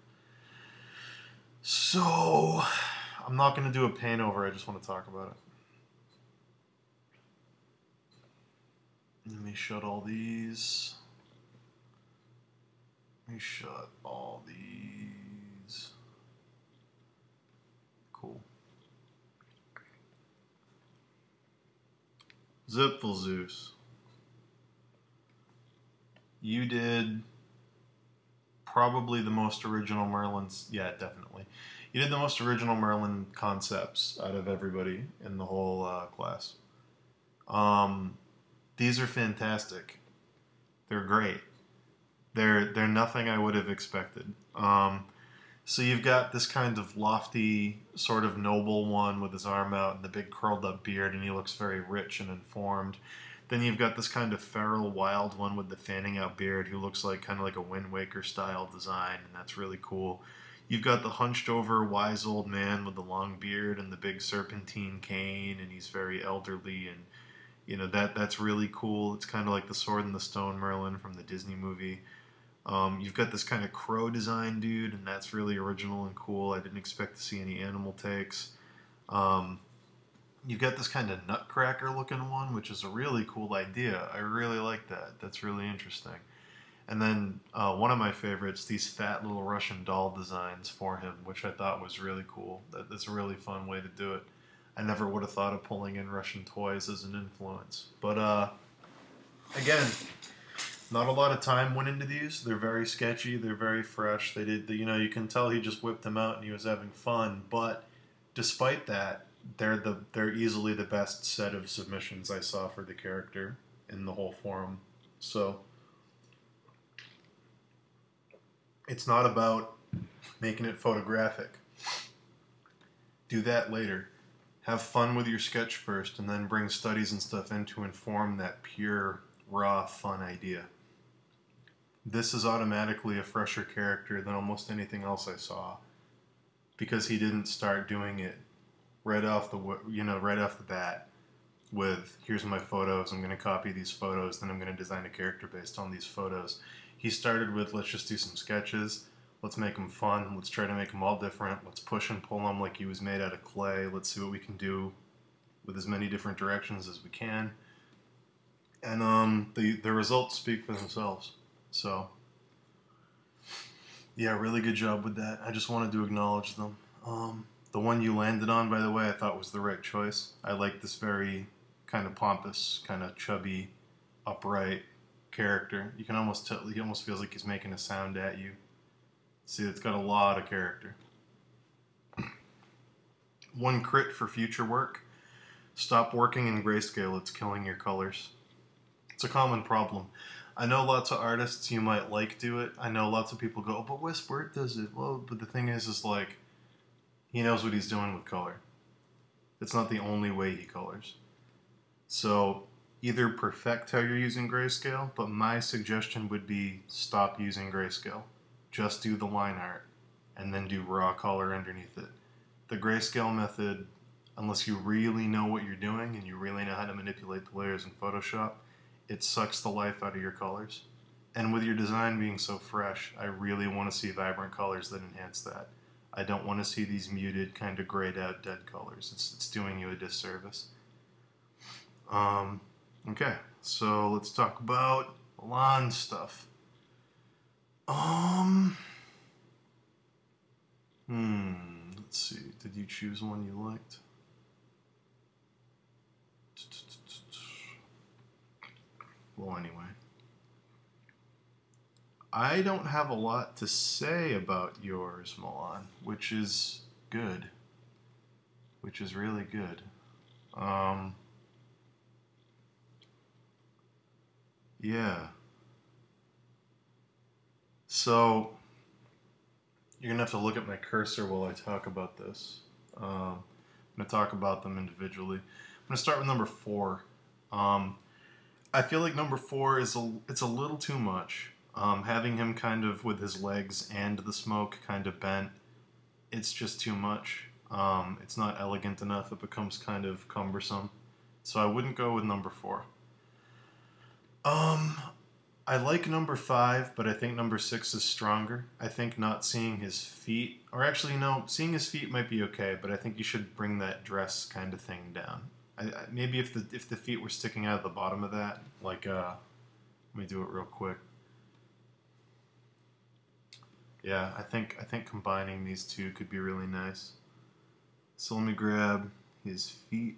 Speaker 1: So, I'm not going to do a paint over. I just want to talk about it. Let me shut all these. Let me shut all these. Cool. Zipful Zeus. You did probably the most original Merlin's. Yeah, definitely. You did the most original Merlin concepts out of everybody in the whole class. These are fantastic. They're great. They're nothing I would have expected. So you've got this kind of lofty, sort of noble one with his arm out and the big curled up beard, and he looks very rich and informed. Then you've got this kind of feral, wild one with the fanning out beard who looks like kind of like a Wind Waker style design, and that's really cool. You've got the hunched over, wise old man with the long beard and the big serpentine cane, and he's very elderly, and you know that's really cool. It's kind of like the Sword in the Stone Merlin from the Disney movie. You've got this kind of crow design dude, and that's really original and cool. I didn't expect to see any animal takes. You've got this kind of nutcracker looking one, which is a really cool idea. I really like that. That's really interesting. And then one of my favorites, these fat little Russian doll designs for him, which I thought was really cool. That's a really fun way to do it. I never would have thought of pulling in Russian toys as an influence. But again, not a lot of time went into these. They're very sketchy. They're very fresh. They did, you know, you can tell he just whipped them out and he was having fun. But despite that, they're easily the best set of submissions I saw for the character in the whole forum. So it's not about making it photographic. Do that later. Have fun with your sketch first, and then bring studies and stuff in to inform that pure, raw, fun idea. This is automatically a fresher character than almost anything else I saw, because he didn't start doing it right off the bat with, here's my photos, I'm going to copy these photos, then I'm going to design a character based on these photos. He started with, let's just do some sketches, let's make them fun, let's try to make them all different, let's push and pull them like he was made out of clay, let's see what we can do with as many different directions as we can. And the results speak for themselves. So, yeah, really good job with that. I just wanted to acknowledge them. The one you landed on, by the way, I thought was the right choice. I like this very kind of pompous, kind of chubby, upright character. You can almost tell, he almost feels like he's making a sound at you. See, it's got a lot of character. One crit for future work. Stop working in grayscale, it's killing your colors. It's a common problem. I know lots of artists, you might like do it. I know lots of people go, oh, but Westward does it. Well, but the thing is like, he knows what he's doing with color. It's not the only way he colors. So either perfect how you're using grayscale, but my suggestion would be stop using grayscale. just do the line art and then do raw color underneath it. The grayscale method, unless you really know what you're doing and you really know how to manipulate the layers in Photoshop, it sucks the life out of your colors. And with your design being so fresh, I really want to see vibrant colors that enhance that. I don't want to see these muted, kind of grayed out, dead colors. It's doing you a disservice. Okay, so let's talk about lawn stuff. Let's see. Did you choose one you liked? Well, anyway. I don't have a lot to say about yours, Milan, which is good. Which is really good. Yeah. So, you're going to have to look at my cursor while I talk about this. I'm going to talk about them individually. I'm going to start with number 4. I feel like number 4 it's a little too much. Having him kind of with his legs and the smoke kind of bent, it's just too much. It's not elegant enough. It becomes kind of cumbersome. So I wouldn't go with number 4. I like number 5, but I think number 6 is stronger. I think not seeing his feet, or actually no, seeing his feet might be okay, but I think you should bring that dress kind of thing down. Maybe if the feet were sticking out of the bottom of that, like let me do it real quick. Yeah, I think combining these two could be really nice. So let me grab his feet.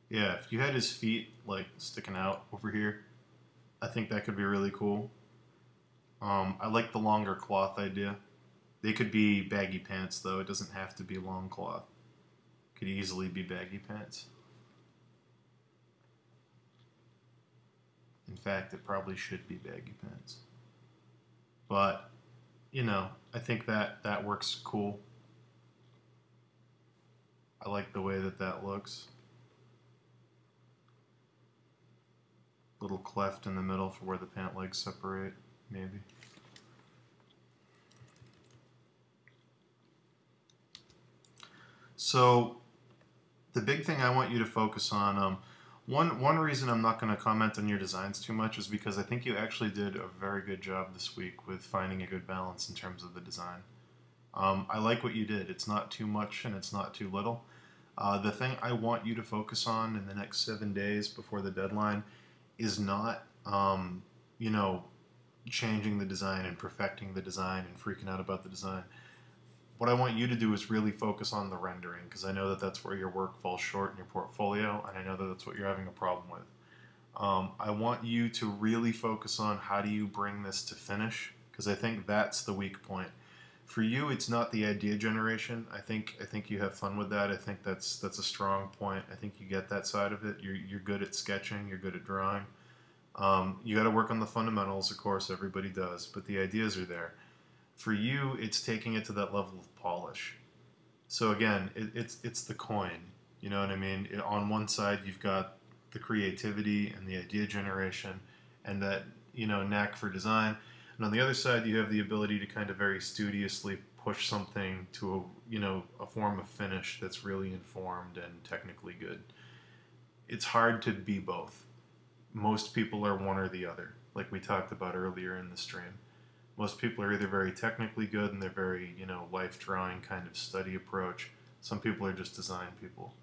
Speaker 1: Yeah, if you had his feet like sticking out over here, I think that could be really cool. I like the longer cloth idea. They could be baggy pants though. It doesn't have to be long cloth. Could easily be baggy pants. In fact, it probably should be baggy pants. But, you know, I think that works cool. I like the way that looks. Little cleft in the middle for where the pant legs separate, maybe. So, the big thing I want you to focus on, one reason I'm not going to comment on your designs too much is because I think you actually did a very good job this week with finding a good balance in terms of the design. I like what you did. It's not too much and it's not too little. The thing I want you to focus on in the next 7 days before the deadline is not, you know, changing the design and perfecting the design and freaking out about the design. What I want you to do is really focus on the rendering, because I know that that's where your work falls short in your portfolio, and I know that that's what you're having a problem with. I want you to really focus on how do you bring this to finish, because I think that's the weak point. For you, it's not the idea generation. I think you have fun with that. I think that's a strong point. I think you get that side of it. You're good at sketching. You're good at drawing. You got to work on the fundamentals, of course. Everybody does, but the ideas are there. For you, it's taking it to that level of polish. So again, it's the coin. You know what I mean? On one side, you've got the creativity and the idea generation, and that knack for design. And on the other side, you have the ability to kind of very studiously push something to a form of finish that's really informed and technically good. It's hard to be both. Most people are one or the other, like we talked about earlier in the stream. Most people are either very technically good and they're very, life drawing kind of study approach. Some people are just design people.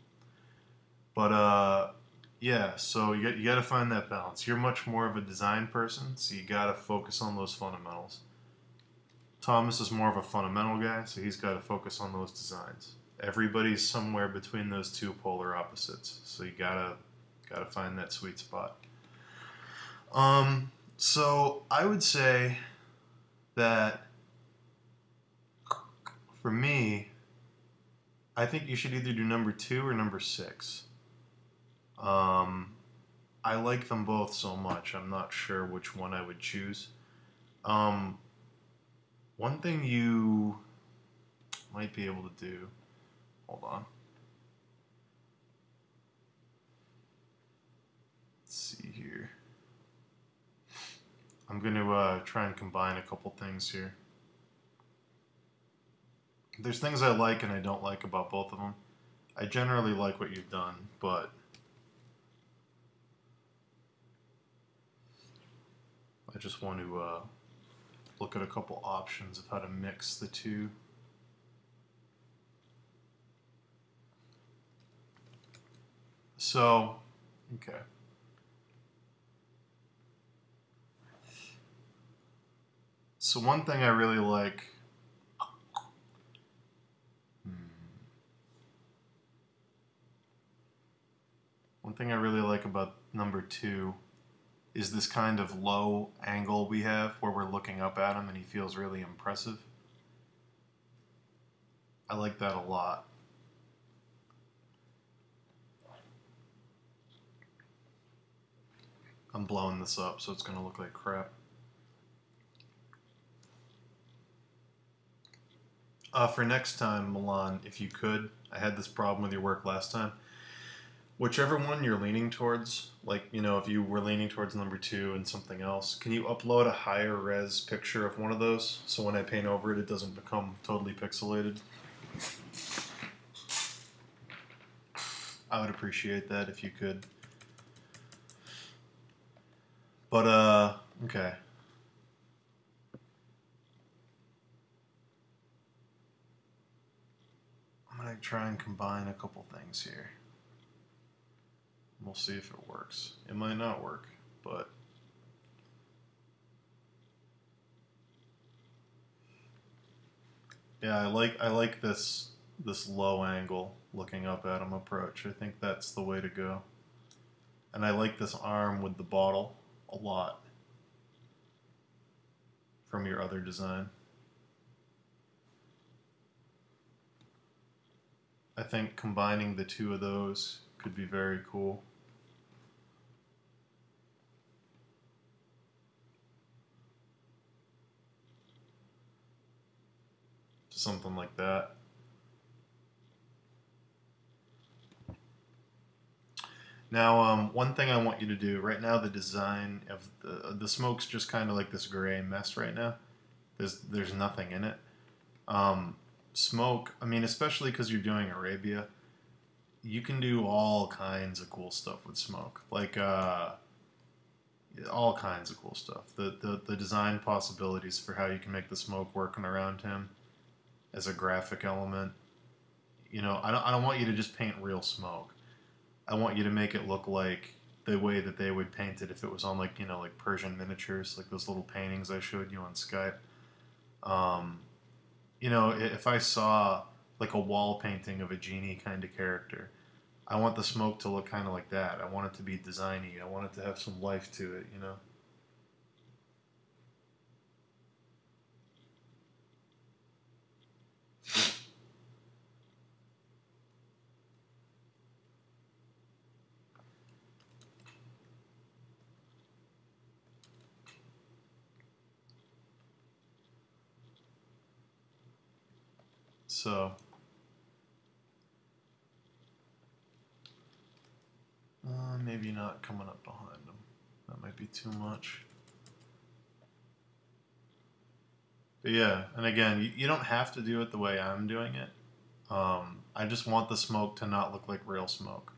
Speaker 1: But yeah, so you got to find that balance. You're much more of a design person, so you got to focus on those fundamentals. Thomas is more of a fundamental guy, so he's got to focus on those designs. Everybody's somewhere between those two polar opposites, so you gotta find that sweet spot. So I would say that for me, I think you should either do number 2 or number 6. I like them both so much, I'm not sure which one I would choose. One thing you might be able to do, hold on. I'm going to try and combine a couple things here. There's things I like and I don't like about both of them. I generally like what you've done, but I just want to look at a couple options of how to mix the two. So, okay. So one thing I really like, one thing I really like about number 2 is this kind of low angle we have where we're looking up at him and he feels really impressive. I like that a lot. I'm blowing this up so it's going to look like crap. For next time, Milan, if you could, I had this problem with your work last time. Whichever one you're leaning towards, like, you know, if you were leaning towards number 2 and something else, can you upload a higher res picture of one of those so when I paint over it, it doesn't become totally pixelated? I would appreciate that if you could. But, okay. I'm going to try and combine a couple things here. We'll see if it works. It might not work, but yeah, I like this low angle looking up at him approach. I think that's the way to go. And I like this arm with the bottle a lot from your other design. I think combining the two of those could be very cool. Something like that. Now, one thing I want you to do right now, the design of the smoke's just kind of like this gray mess right now. There's nothing in it. Smoke, I mean, especially because you're doing Arabia, you can do all kinds of cool stuff with smoke. Like all kinds of cool stuff. The design possibilities for how you can make the smoke working around him as a graphic element. You know, I don't want you to just paint real smoke. I want you to make it look like the way that they would paint it if it was on, like, you know, like Persian miniatures, like those little paintings I showed you on Skype. You know, if I saw like a wall painting of a genie kind of character, I want the smoke to look kind of like that. I want it to be designy. I want it to have some life to it, you know? So, maybe not coming up behind them. That might be too much. But yeah, and again, you don't have to do it the way I'm doing it. I just want the smoke to not look like real smoke.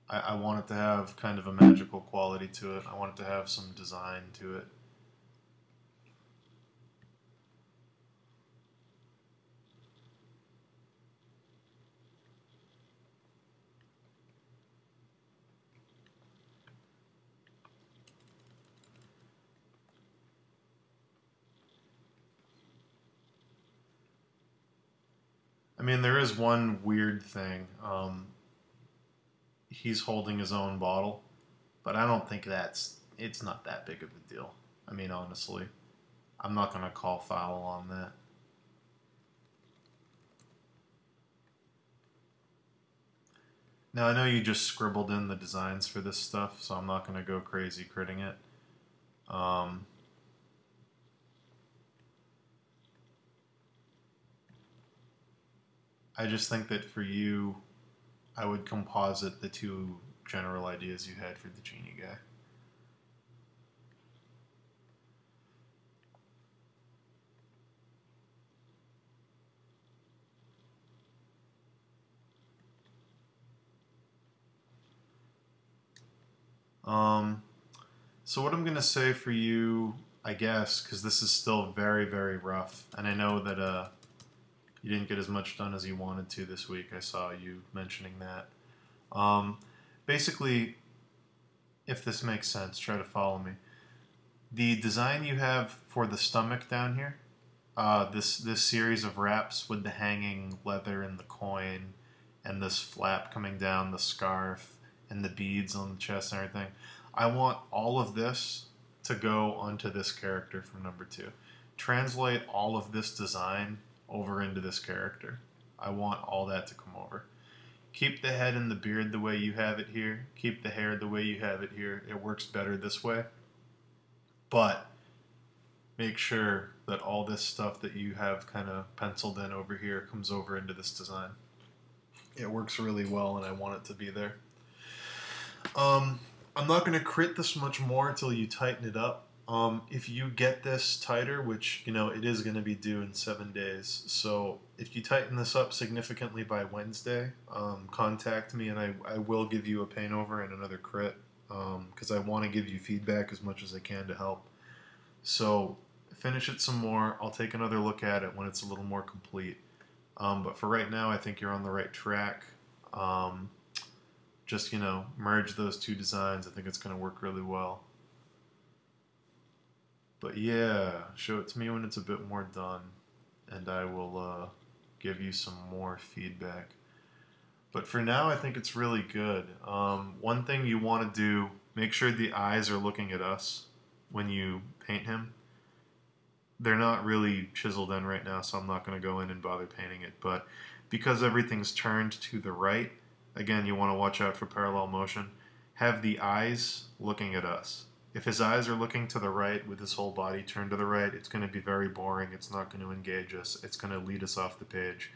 Speaker 1: I want it to have kind of a magical quality to it. I want it to have some design to it. I mean, there is one weird thing. He's holding his own bottle, but I don't think it's not that big of a deal. I mean, honestly, I'm not going to call foul on that. Now, I know you just scribbled in the designs for this stuff, so I'm not going to go crazy critting it. I just think that for you, I would composite the two general ideas you had for the genie guy. Um, so what I'm going to say for you, I guess, because this is still very, very rough, and I know that you didn't get as much done as you wanted to this week. I saw you mentioning that. Um, Basically, if this makes sense, try to follow me. The design you have for the stomach down here, this series of wraps with the hanging leather and the coin, and this flap coming down, the scarf, and the beads on the chest and everything. I want all of this to go onto this character from number 2. Translate all of this design over into this character. I want all that to come over. Keep the head and the beard the way you have it here. Keep the hair the way you have it here. It works better this way. But make sure that all this stuff that you have kind of penciled in over here comes over into this design. It works really well, and I want it to be there. I'm not going to crit this much more until you tighten it up. If you get this tighter, which, it is going to be due in 7 days, so if you tighten this up significantly by Wednesday, contact me, and I will give you a paint over and another crit, because I want to give you feedback as much as I can to help. So finish it some more. I'll take another look at it when it's a little more complete. But for right now, I think you're on the right track. Just, merge those two designs. I think it's going to work really well. But yeah, show it to me when it's a bit more done, and I will give you some more feedback. But for now, I think it's really good. One thing you want to do, make sure the eyes are looking at us when you paint him. They're not really chiseled in right now, so I'm not going to go in and bother painting it. But because everything's turned to the right, again, you want to watch out for parallel motion. Have the eyes looking at us. If his eyes are looking to the right with his whole body turned to the right, it's going to be very boring. It's not going to engage us. It's going to lead us off the page.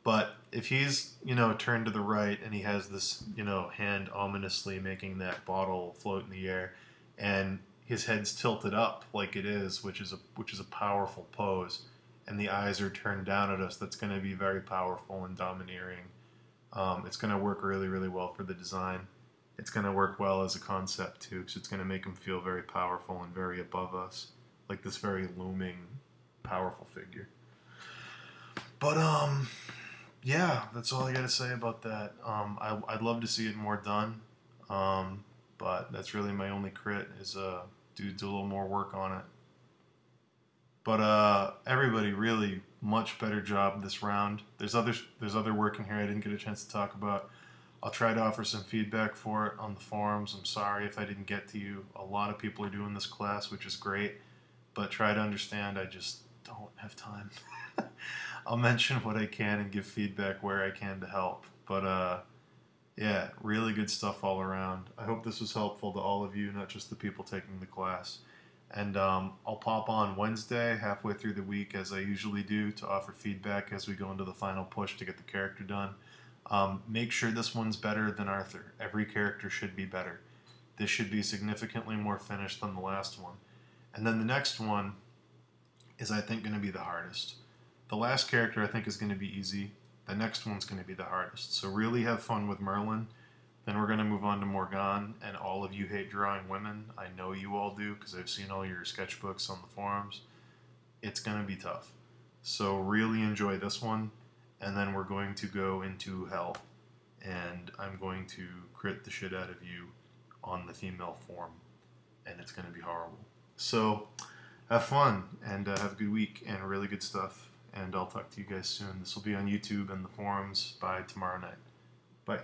Speaker 1: But if he's, turned to the right and he has this, hand ominously making that bottle float in the air, and his head's tilted up like it is, which is a powerful pose, and the eyes are turned down at us, that's going to be very powerful and domineering. It's going to work really, really well for the design. It's going to work well as a concept too, because it's going to make him feel very powerful and very above us, like this very looming, powerful figure. But yeah, that's all I got to say about that. I'd love to see it more done, but that's really my only crit is do a little more work on it. But everybody really much better job this round. There's other work in here I didn't get a chance to talk about. I'll try to offer some feedback for it on the forums. I'm sorry if I didn't get to you. A lot of people are doing this class, which is great, but try to understand I just don't have time. I'll mention what I can and give feedback where I can to help. But yeah, really good stuff all around. I hope this was helpful to all of you, not just the people taking the class. And I'll pop on Wednesday, halfway through the week, as I usually do, to offer feedback as we go into the final push to get the character done. Make sure this one's better than Arthur. Every character should be better. This should be significantly more finished than the last one. And then the next one is, I think, going to be the hardest. The last character, I think, is going to be easy. The next one's going to be the hardest. So really have fun with Merlin. Then we're going to move on to Morgan, and all of you hate drawing women. I know you all do, because I've seen all your sketchbooks on the forums. It's going to be tough. So really enjoy this one, and then we're going to go into hell. And I'm going to crit the shit out of you on the female form, and it's going to be horrible. So have fun, and have a good week, and really good stuff. And I'll talk to you guys soon. This will be on YouTube and the forums by tomorrow night. Bye.